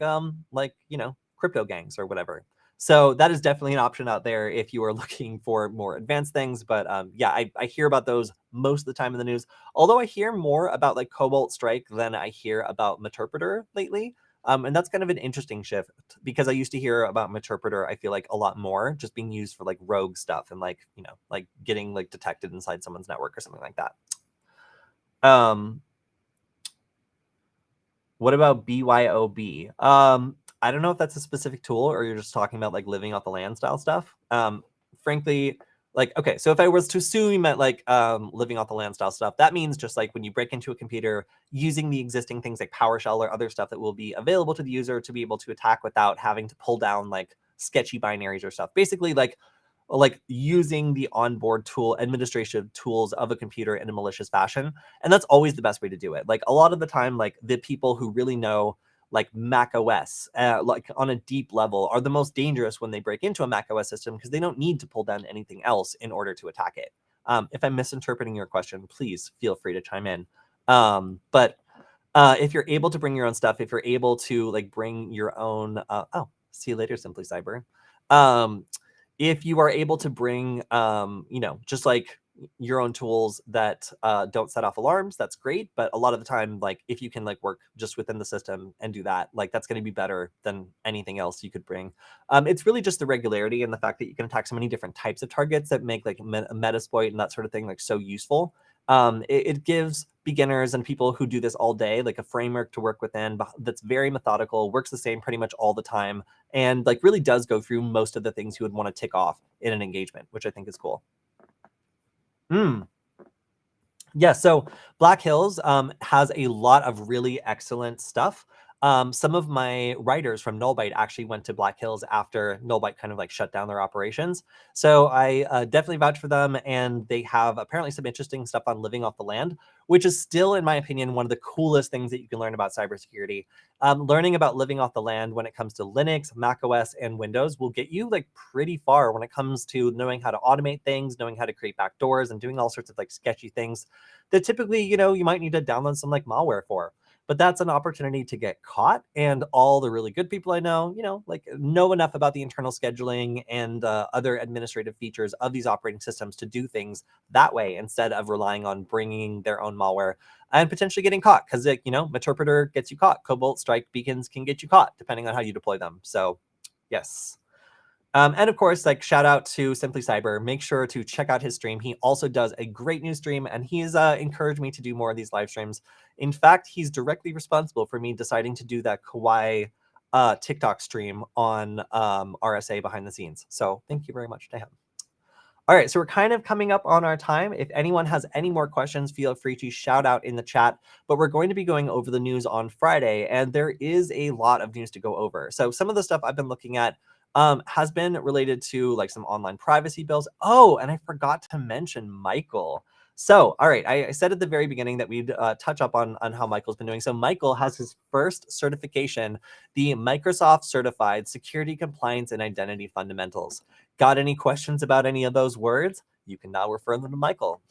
crypto gangs or whatever. So that is definitely an option out there if you are looking for more advanced things. But yeah, I hear about those most of the time in the news. Although I hear more about like Cobalt Strike than I hear about Meterpreter lately. And that's kind of an interesting shift because I used to hear about Meterpreter, I feel like a lot more just being used for like rogue stuff and like, like getting like detected inside someone's network or something like that. What about BYOB? I don't know if that's a specific tool or you're just talking about like living off the land style stuff. Frankly, like, okay, so if I was to assume you meant like living off the land style stuff, that means just like when you break into a computer using the existing things like PowerShell or other stuff that will be available to the user to be able to attack without having to pull down like sketchy binaries or stuff. Basically like using the onboard tool administration tools of a computer in a malicious fashion. And that's always the best way to do it. Like a lot of the time, like the people who really know like Mac OS, like on a deep level, are the most dangerous when they break into a Mac OS system because they don't need to pull down anything else in order to attack it. If I'm misinterpreting your question, please feel free to chime in. But if you're able to bring your own stuff, if you're able to like bring your own, oh, see you later, Simply Cyber. If you are able to bring, just like your own tools that don't set off alarms, that's great. But a lot of the time, like if you can like work just within the system and do that, like that's going to be better than anything else you could bring. It's really just the regularity and the fact that you can attack so many different types of targets that make like Metasploit and that sort of thing like so useful. It gives beginners and people who do this all day like a framework to work within that's very methodical, works the same pretty much all the time, and like really does go through most of the things you would want to tick off in an engagement, which I think is cool. Yeah, so Black Hills has a lot of really excellent stuff. Some of my writers from Nullbyte actually went to Black Hills after Nullbyte kind of like shut down their operations. So I definitely vouch for them, and they have apparently some interesting stuff on living off the land, which is still, in my opinion, one of the coolest things that you can learn about cybersecurity. Learning about living off the land when it comes to Linux, macOS, and Windows will get you like pretty far when it comes to knowing how to automate things, knowing how to create backdoors, and doing all sorts of like sketchy things that typically, you might need to download some like malware for. But that's an opportunity to get caught. And all the really good people I know, like know enough about the internal scheduling and other administrative features of these operating systems to do things that way instead of relying on bringing their own malware and potentially getting caught. Because, Meterpreter gets you caught. Cobalt Strike beacons can get you caught depending on how you deploy them. So, yes. And of course, like shout out to Simply Cyber. Make sure to check out his stream. He also does a great new stream, and he's encouraged me to do more of these live streams. In fact, he's directly responsible for me deciding to do that Kawhi TikTok stream on RSA behind the scenes. So thank you very much to him. All right, so we're kind of coming up on our time. If anyone has any more questions, feel free to shout out in the chat. But we're going to be going over the news on Friday, and there is a lot of news to go over. So some of the stuff I've been looking at has been related to like some online privacy bills. Oh, and I forgot to mention Michael. So, all right, I said at the very beginning that we'd touch up on how Michael's been doing. So Michael has his first certification, the Microsoft Certified Security Compliance and Identity Fundamentals. Got any questions about any of those words? You can now refer them to Michael.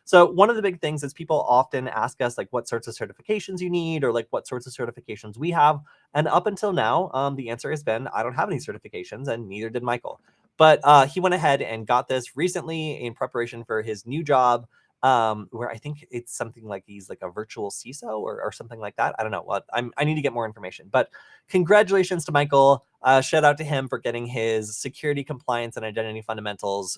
So one of the big things is people often ask us like what sorts of certifications you need or like what sorts of certifications we have. And up until now, the answer has been I don't have any certifications, and neither did Michael. But he went ahead and got this recently in preparation for his new job, where I think it's something like he's like a virtual CISO or something like that. I don't know what. I need to get more information. But congratulations to Michael. Shout out to him for getting his security compliance and identity fundamentals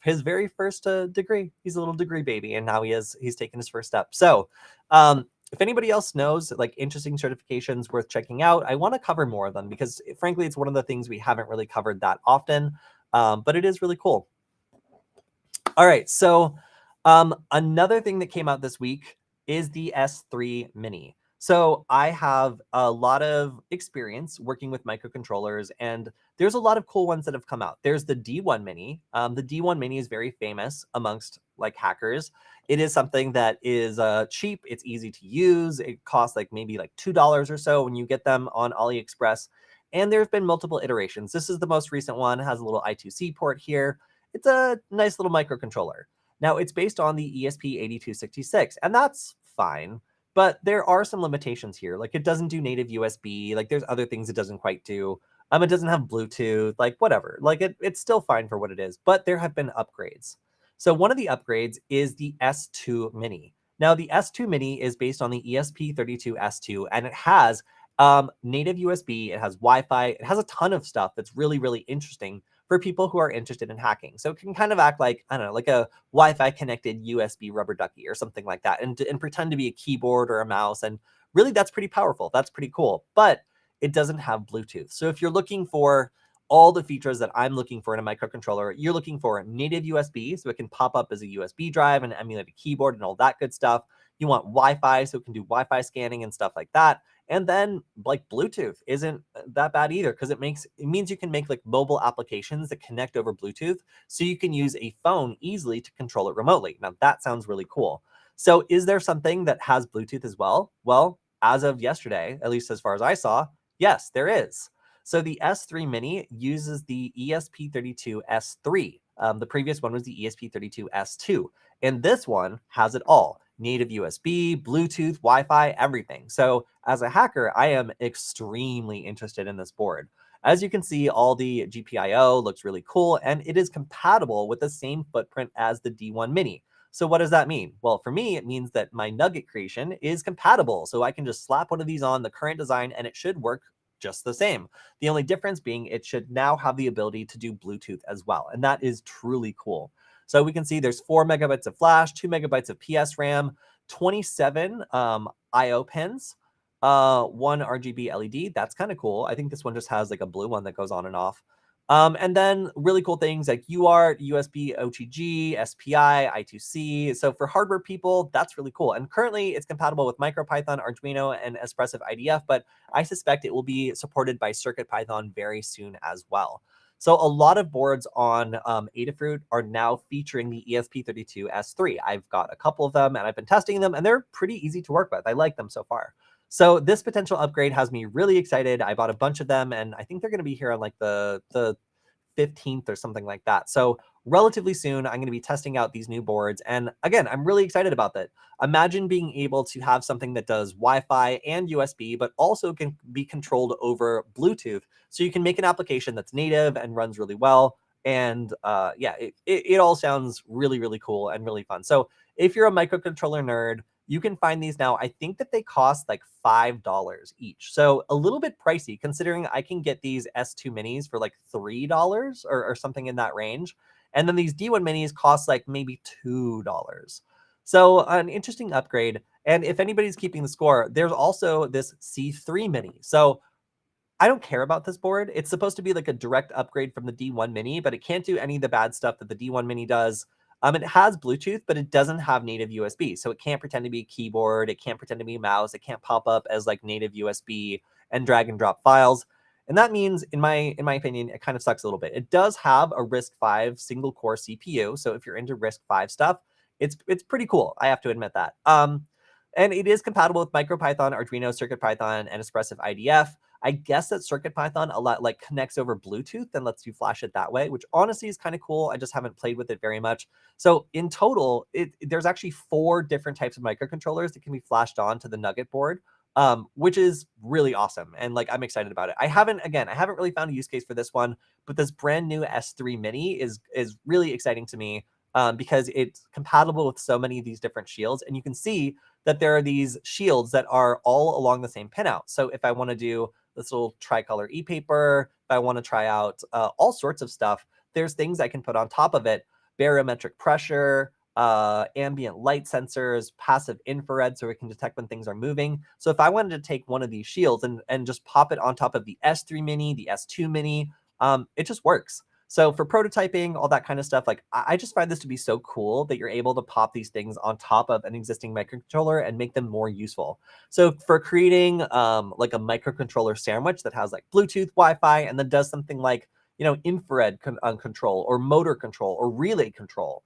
his very first degree. He's a little degree baby, and now he's taken his first step. So if anybody else knows like interesting certifications worth checking out, I want to cover more of them because frankly, it's one of the things we haven't really covered that often, but it is really cool. All right, so another thing that came out this week is the S3 Mini. So I have a lot of experience working with microcontrollers, and there's a lot of cool ones that have come out. There's the D1 Mini. The D1 Mini is very famous amongst like hackers. It is something that is cheap. It's easy to use. It costs like maybe like $2 or so when you get them on AliExpress. And there's been multiple iterations. This is the most recent one. It has a little I2C port here. It's a nice little microcontroller. Now, it's based on the ESP8266, and that's fine. But there are some limitations here. Like it doesn't do native USB. Like there's other things it doesn't quite do. It doesn't have Bluetooth, like whatever. Like it's still fine for what it is, but there have been upgrades. So one of the upgrades is the S2 Mini. Now the S2 Mini is based on the ESP32S2, and it has native USB, it has Wi-Fi, it has a ton of stuff that's really, really interesting for people who are interested in hacking. So it can kind of act like, I don't know, like a Wi-Fi connected USB rubber ducky or something like that, and pretend to be a keyboard or a mouse. And really, that's pretty powerful. That's pretty cool. But it doesn't have Bluetooth. So if you're looking for all the features that I'm looking for in a microcontroller, you're looking for native USB, so it can pop up as a USB drive and emulate a keyboard and all that good stuff. You want Wi-Fi, so it can do Wi-Fi scanning and stuff like that. And then like Bluetooth isn't that bad either, because it means you can make like mobile applications that connect over Bluetooth, so you can use a phone easily to control it remotely. Now that sounds really cool. So is there something that has Bluetooth as well? Well, as of yesterday, at least as far as I saw, yes, there is. So the S3 Mini uses the ESP32S3. The previous one was the ESP32S2. And this one has it all. Native USB, Bluetooth, Wi-Fi, everything. So as a hacker, I am extremely interested in this board. As you can see, all the GPIO looks really cool, and it is compatible with the same footprint as the D1 Mini. So what does that mean? Well, for me, it means that my nugget creation is compatible. So I can just slap one of these on the current design and it should work just the same. The only difference being it should now have the ability to do Bluetooth as well. And that is truly cool. So we can see there's 4 megabytes of flash, 2 megabytes of PS RAM, 27 IO pins, 1 RGB LED. That's kind of cool. I think this one just has like a blue one that goes on and off. And then really cool things like UART, USB, OTG, SPI, I2C. So for hardware people, that's really cool. And currently it's compatible with MicroPython, Arduino, and Espressif IDF, but I suspect it will be supported by CircuitPython very soon as well. So a lot of boards on Adafruit are now featuring the ESP32S3. I've got a couple of them and I've been testing them and they're pretty easy to work with. I like them so far. So this potential upgrade has me really excited. I bought a bunch of them and I think they're going to be here on like the 15th or something like that. So relatively soon, I'm going to be testing out these new boards. And again, I'm really excited about that. Imagine being able to have something that does Wi-Fi and USB, but also can be controlled over Bluetooth. So you can make an application that's native and runs really well. And yeah, it all sounds really, really cool and really fun. So if you're a microcontroller nerd, you can find these now. I think that they cost like $5 each. So a little bit pricey considering I can get these S2 minis for like $3 or something in that range. And then these D1 minis cost like maybe $2. So an interesting upgrade. And if anybody's keeping the score, there's also this C3 mini. So I don't care about this board. It's supposed to be like a direct upgrade from the D1 Mini, but it can't do any of the bad stuff that the D1 Mini does. It has Bluetooth, but it doesn't have native USB. So it can't pretend to be a keyboard. It can't pretend to be a mouse. It can't pop up as like native USB and drag and drop files. And that means, in my opinion, it kind of sucks a little bit. It does have a RISC-V single core CPU. So if you're into RISC-V stuff, it's pretty cool. I have to admit that. And it is compatible with MicroPython, Arduino, CircuitPython, and Espressif IDF. I guess that CircuitPython a lot like connects over Bluetooth and lets you flash it that way, which honestly is kind of cool. I just haven't played with it very much. So in total, there's actually 4 different types of microcontrollers that can be flashed on to the Nugget board, which is really awesome. And like, I'm excited about it. I haven't really found a use case for this one, but this brand new S3 Mini is really exciting to me. Because it's compatible with so many of these different shields. And you can see that there are these shields that are all along the same pinout. So if I want to do this little tricolor e-paper, if I want to try out all sorts of stuff, there's things I can put on top of it. Barometric pressure, ambient light sensors, passive infrared, so it can detect when things are moving. So if I wanted to take one of these shields and just pop it on top of the S3 Mini, the S2 Mini, it just works. So for prototyping, all that kind of stuff, like I just find this to be so cool that you're able to pop these things on top of an existing microcontroller and make them more useful. So for creating like a microcontroller sandwich that has like Bluetooth, Wi-Fi, and then does something like, infrared control or motor control or relay control.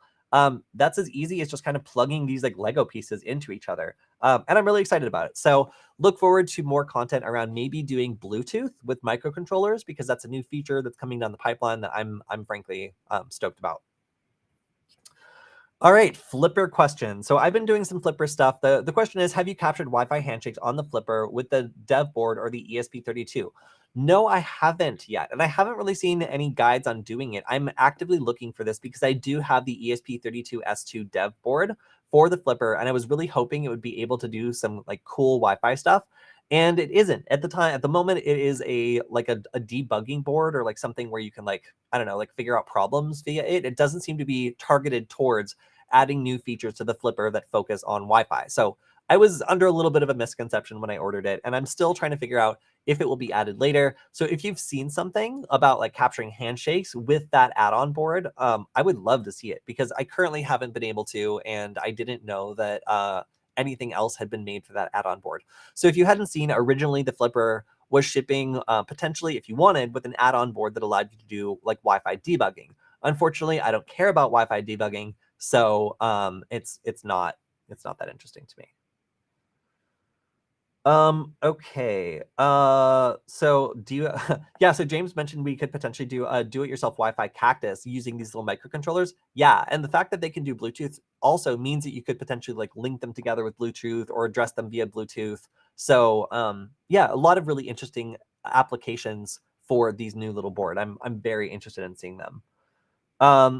That's as easy as just kind of plugging these like Lego pieces into each other. And I'm really excited about it. So look forward to more content around maybe doing Bluetooth with microcontrollers, because that's a new feature that's coming down the pipeline that I'm frankly stoked about. All right, Flipper question. So I've been doing some Flipper stuff. The question is, have you captured Wi-Fi handshakes on the Flipper with the dev board or the ESP32? No, I haven't yet. And I haven't really seen any guides on doing it. I'm actively looking for this because I do have the ESP32S2 dev board for the Flipper. And I was really hoping it would be able to do some like cool Wi-Fi stuff. And it isn't at the time. At the moment, it is a debugging board or like something where you can like, I don't know, like figure out problems via it. It doesn't seem to be targeted towards adding new features to the Flipper that focus on Wi-Fi. So I was under a little bit of a misconception when I ordered it, and I'm still trying to figure out if it will be added later. So if you've seen something about like capturing handshakes with that add-on board, I would love to see it, because I currently haven't been able to, and I didn't know that anything else had been made for that add-on board. So if you hadn't seen, originally the Flipper was shipping potentially, if you wanted, with an add-on board that allowed you to do like Wi-Fi debugging. Unfortunately, I don't care about Wi-Fi debugging, so it's not that interesting to me. Okay. So do you, yeah, so James mentioned we could potentially do a do-it-yourself Wi-Fi cactus using these little microcontrollers. Yeah, and the fact that they can do Bluetooth also means that you could potentially like link them together with Bluetooth or address them via Bluetooth. So, yeah, a lot of really interesting applications for these new little board. I'm very interested in seeing them. Yeah,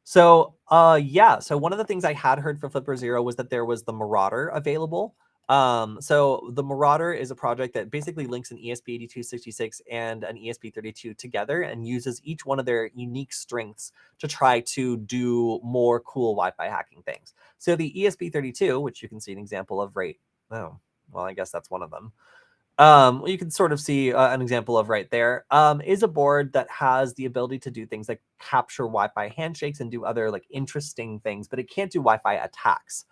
so one of the things I had heard for Flipper Zero was that there was the Marauder available. So the Marauder is a project that basically links an ESP8266 and an ESP32 together and uses each one of their unique strengths to try to do more cool Wi-Fi hacking things. So the ESP32, which you can see an example of right, oh, well, I guess that's one of them. you can sort of see an example of right there, is a board that has the ability to do things like capture Wi-Fi handshakes and do other like interesting things, but it can't do Wi-Fi attacks.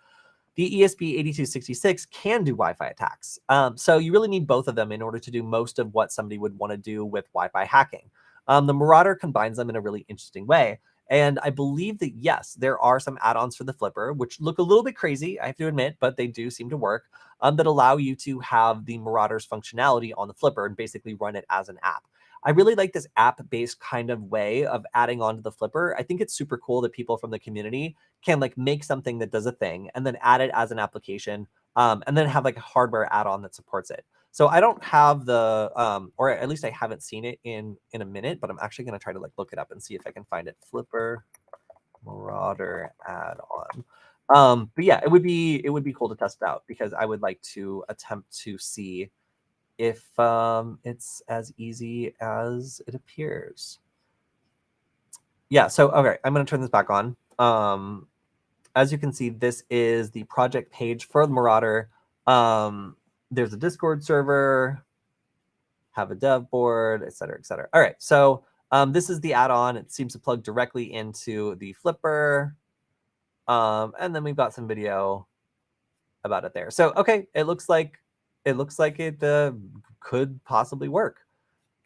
The ESP8266 can do Wi-Fi attacks. So you really need both of them in order to do most of what somebody would want to do with Wi-Fi hacking. The Marauder combines them in a really interesting way. And I believe that, yes, there are some add-ons for the Flipper, which look a little bit crazy, I have to admit, but they do seem to work, that allow you to have the Marauder's functionality on the Flipper and basically run it as an app. I really like this app-based kind of way of adding on to the Flipper. I think it's super cool that people from the community can like make something that does a thing and then add it as an application, and then have like a hardware add-on that supports it. So I don't have the, or at least I haven't seen it in a minute, but I'm actually going to try to like look it up and see if I can find it. Flipper Marauder add-on. But yeah, it would be cool to test it out because I would like to attempt to see if it's as easy as it appears. Yeah, so okay, I'm going to turn this back on. As you can see, this is the project page for the Marauder. There's a Discord server, have a dev board, et cetera, et cetera. All right, so this is the add-on. It seems to plug directly into the Flipper. And then we've got some video about it there. So, okay, it looks like it could possibly work.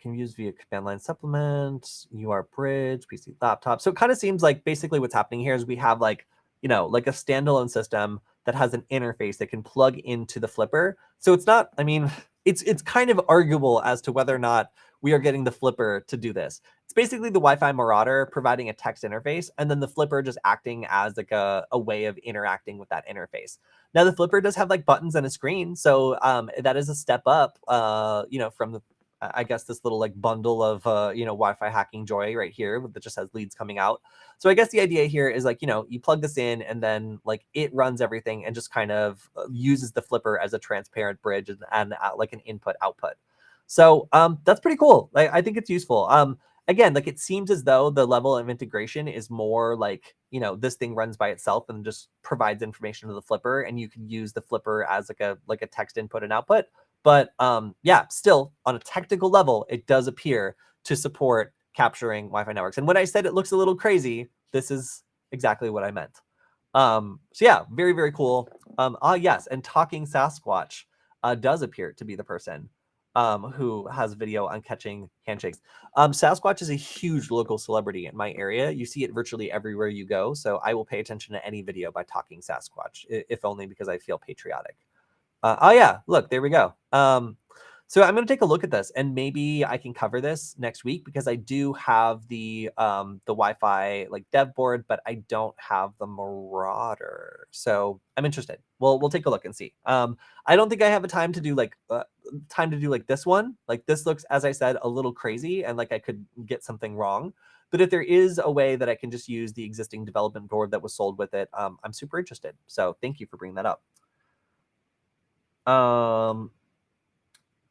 Can use via command line supplement, UR bridge, PC laptop. So it kind of seems like basically what's happening here is we have like, like a standalone system that has an interface that can plug into the Flipper. So it's not, I mean, it's kind of arguable as to whether or not we are getting the Flipper to do this. It's basically the Wi-Fi Marauder providing a text interface, and then the Flipper just acting as like a way of interacting with that interface. Now the Flipper does have like buttons and a screen, so that is a step up, from the, I guess, this little like bundle of Wi-Fi hacking joy right here that just has leads coming out. So I guess the idea here is like, you plug this in and then like it runs everything and just kind of uses the Flipper as a transparent bridge and like an input output. So that's pretty cool. Like, I think it's useful. Again, like it seems as though the level of integration is more like, this thing runs by itself and just provides information to the Flipper, and you can use the Flipper as like a text input and output. But yeah, still on a technical level, it does appear to support capturing Wi-Fi networks. And when I said it looks a little crazy, this is exactly what I meant. So yeah, very, very cool. Yes, and Talking Sasquatch does appear to be the person who has video on catching handshakes. Sasquatch is a huge local celebrity in my area. You see it virtually everywhere you go. So I will pay attention to any video by Talking Sasquatch, if only because I feel patriotic. Oh yeah, look, there we go. So I'm going to take a look at this, and maybe I can cover this next week because I do have the Wi-Fi like dev board, but I don't have the Marauder. So I'm interested. We'll take a look and see. I don't think I have a time to do like this one. Like this looks, as I said, a little crazy, and like I could get something wrong. But if there is a way that I can just use the existing development board that was sold with it, I'm super interested. So thank you for bringing that up.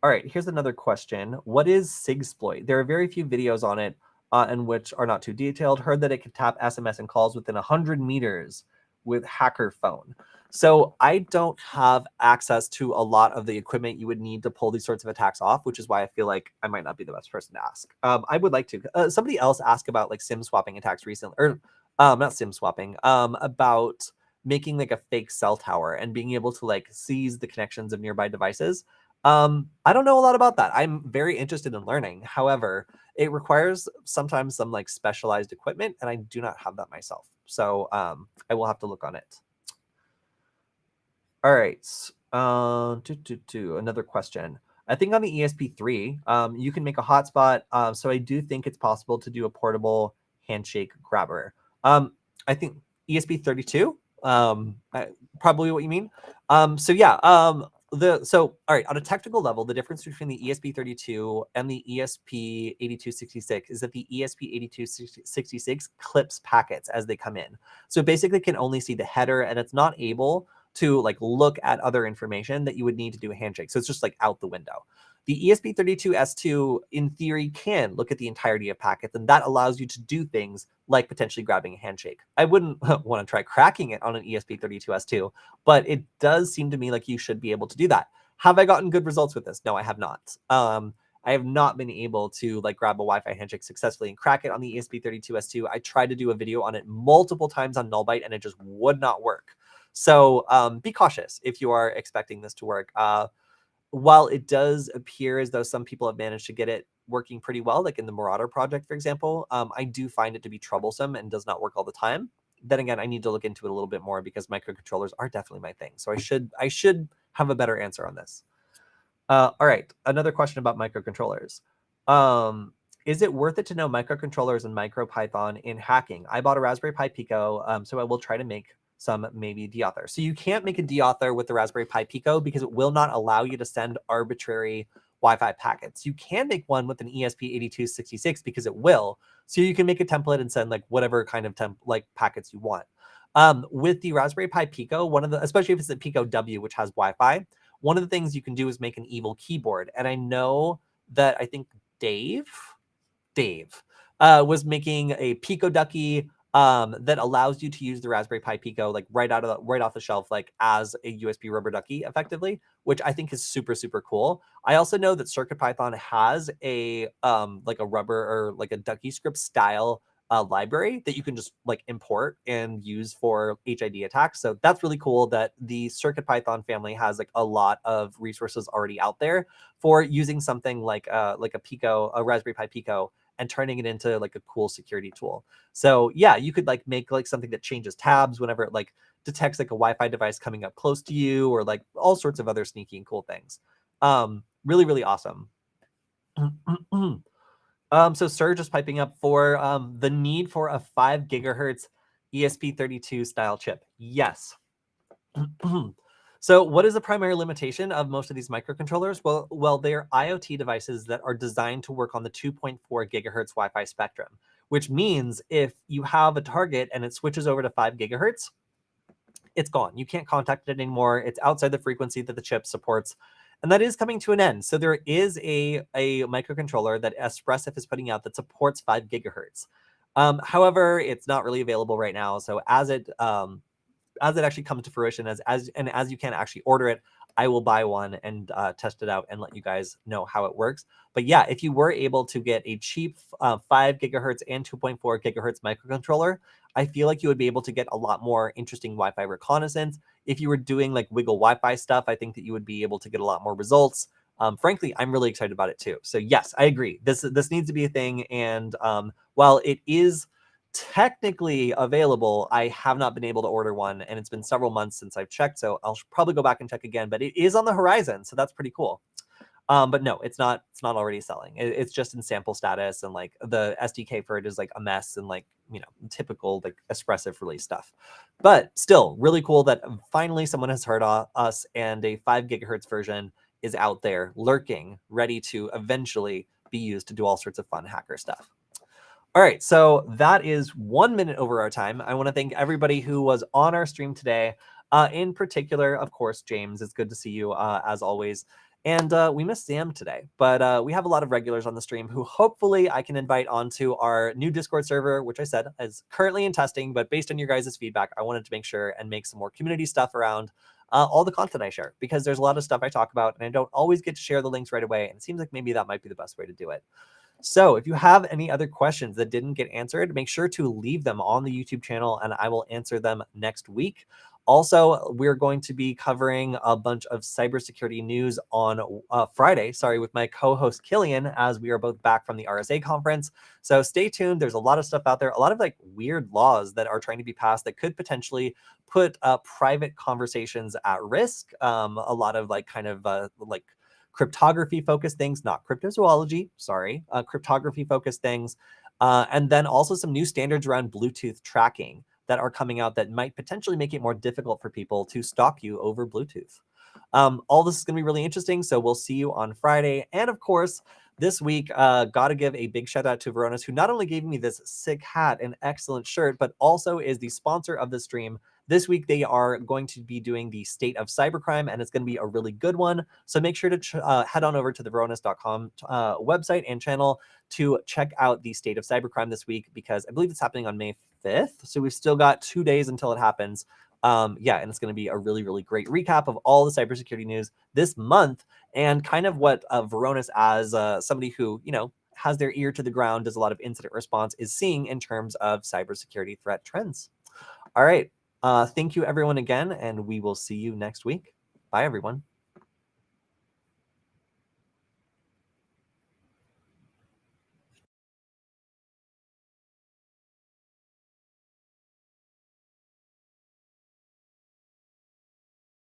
All right, here's another question. What is Sigsploit? There are very few videos on it, and which are not too detailed. Heard that it can tap SMS and calls within 100 meters with hacker phone. So I don't have access to a lot of the equipment you would need to pull these sorts of attacks off, which is why I feel like I might not be the best person to ask. I would like to. Somebody else asked about like SIM swapping attacks recently, or not SIM swapping, about making like a fake cell tower and being able to like seize the connections of nearby devices. I don't know a lot about that. I'm very interested in learning. However, it requires sometimes some like specialized equipment, and I do not have that myself. So I will have to look on it. All right. Another question. I think on the ESP3, you can make a hotspot. So I do think it's possible to do a portable handshake grabber. I think ESP32, probably what you mean. So yeah, all right, on a technical level, the difference between the ESP32 and the ESP8266 is that the ESP8266 clips packets as they come in. So it basically can only see the header, and it's not able to like look at other information that you would need to do a handshake. So it's just like out the window. The ESP32S2 in theory can look at the entirety of packets, and that allows you to do things like potentially grabbing a handshake. I wouldn't want to try cracking it on an ESP32S2, but it does seem to me like you should be able to do that. Have I gotten good results with this? No, I have not. I have not been able to like grab a Wi-Fi handshake successfully and crack it on the ESP32S2. I tried to do a video on it multiple times on Nullbyte and it just would not work. So be cautious if you are expecting this to work. While it does appear as though some people have managed to get it working pretty well, like in the Marauder project, for example, I do find it to be troublesome and does not work all the time. Then again, I need to look into it a little bit more because microcontrollers are definitely my thing. So I should have a better answer on this. All right, another question about microcontrollers. Is it worth it to know microcontrollers and MicroPython in hacking? I bought a Raspberry Pi Pico, so I will try to make some maybe deauthor. So you can't make a deauthor with the Raspberry Pi Pico because it will not allow you to send arbitrary Wi-Fi packets. You can make one with an ESP8266 because it will. So you can make a template and send like whatever kind of packets you want. With the Raspberry Pi Pico, especially if it's the Pico W, which has Wi-Fi, one of the things you can do is make an evil keyboard. And I know that I think Dave was making a Pico Ducky that allows you to use the Raspberry Pi Pico like right off the shelf, like as a USB rubber ducky effectively, which I think is super, super cool. I also know that CircuitPython has a like a rubber or like a ducky script style library that you can just like import and use for HID attacks. So that's really cool that the CircuitPython family has like a lot of resources already out there for using something like a Raspberry Pi Pico and turning it into like a cool security tool. So yeah, you could like make like something that changes tabs whenever it like detects like a Wi-Fi device coming up close to you, or like all sorts of other sneaky and cool things. Really, really awesome. So Surge is piping up for the need for a 5 gigahertz ESP32 style chip. Yes. So what is the primary limitation of most of these microcontrollers? Well, they're IoT devices that are designed to work on the 2.4 gigahertz Wi-Fi spectrum, which means if you have a target and it switches over to 5 gigahertz, it's gone. You can't contact it anymore. It's outside the frequency that the chip supports. And that is coming to an end. So there is a microcontroller that Espressif is putting out that supports 5 gigahertz. However, it's not really available right now. So as it actually comes to fruition, as you can actually order it, I will buy one and test it out and let you guys know how it works. But yeah, if you were able to get a cheap 5 gigahertz and 2.4 gigahertz microcontroller, I feel like you would be able to get a lot more interesting Wi-Fi reconnaissance. If you were doing like wiggle Wi-Fi stuff, I think that you would be able to get a lot more results. Frankly, I'm really excited about it too. So yes, I agree. This needs to be a thing. And while it is technically available, I have not been able to order one, and it's been several months since I've checked, so I'll probably go back and check again, but it is on the horizon, so that's pretty cool. But no, it's not already selling. It's just in sample status, and like the SDK for it is like a mess and like, you know, typical like Espressif release stuff. But still really cool that finally someone has heard us, and a 5 gigahertz version is out there lurking, ready to eventually be used to do all sorts of fun hacker stuff. All right, so that is 1 minute over our time. I want to thank everybody who was on our stream today. In particular, of course, James, it's good to see you as always. And we missed Sam today, but we have a lot of regulars on the stream who hopefully I can invite onto our new Discord server, which I said is currently in testing, but based on your guys' feedback, I wanted to make sure and make some more community stuff around all the content I share, because there's a lot of stuff I talk about and I don't always get to share the links right away. And it seems like maybe that might be the best way to do it. So if you have any other questions that didn't get answered, make sure to leave them on the YouTube channel and I will answer them next week. Also, we're going to be covering a bunch of cybersecurity news on Friday, with my co-host Killian, as we are both back from the RSA conference. So stay tuned. There's a lot of stuff out there, a lot of like weird laws that are trying to be passed that could potentially put private conversations at risk. A lot of like kind of like cryptography focused things, not cryptozoology, cryptography focused things. And then also some new standards around Bluetooth tracking that are coming out that might potentially make it more difficult for people to stalk you over Bluetooth. All this is going to be really interesting. So we'll see you on Friday. And of course, this week, got to give a big shout out to Veronis, who not only gave me this sick hat and excellent shirt, but also is the sponsor of the stream. This week, they are going to be doing the State of Cybercrime, and it's going to be a really good one. So make sure to head on over to the Veronis.com website and channel to check out the State of Cybercrime this week, because I believe it's happening on May 5th. So we've still got 2 days until it happens. Yeah, and it's going to be a really, really great recap of all the cybersecurity news this month, and kind of what Varonis, as somebody who, has their ear to the ground, does a lot of incident response, is seeing in terms of cybersecurity threat trends. All right. Thank you, everyone, again, and we will see you next week. Bye, everyone.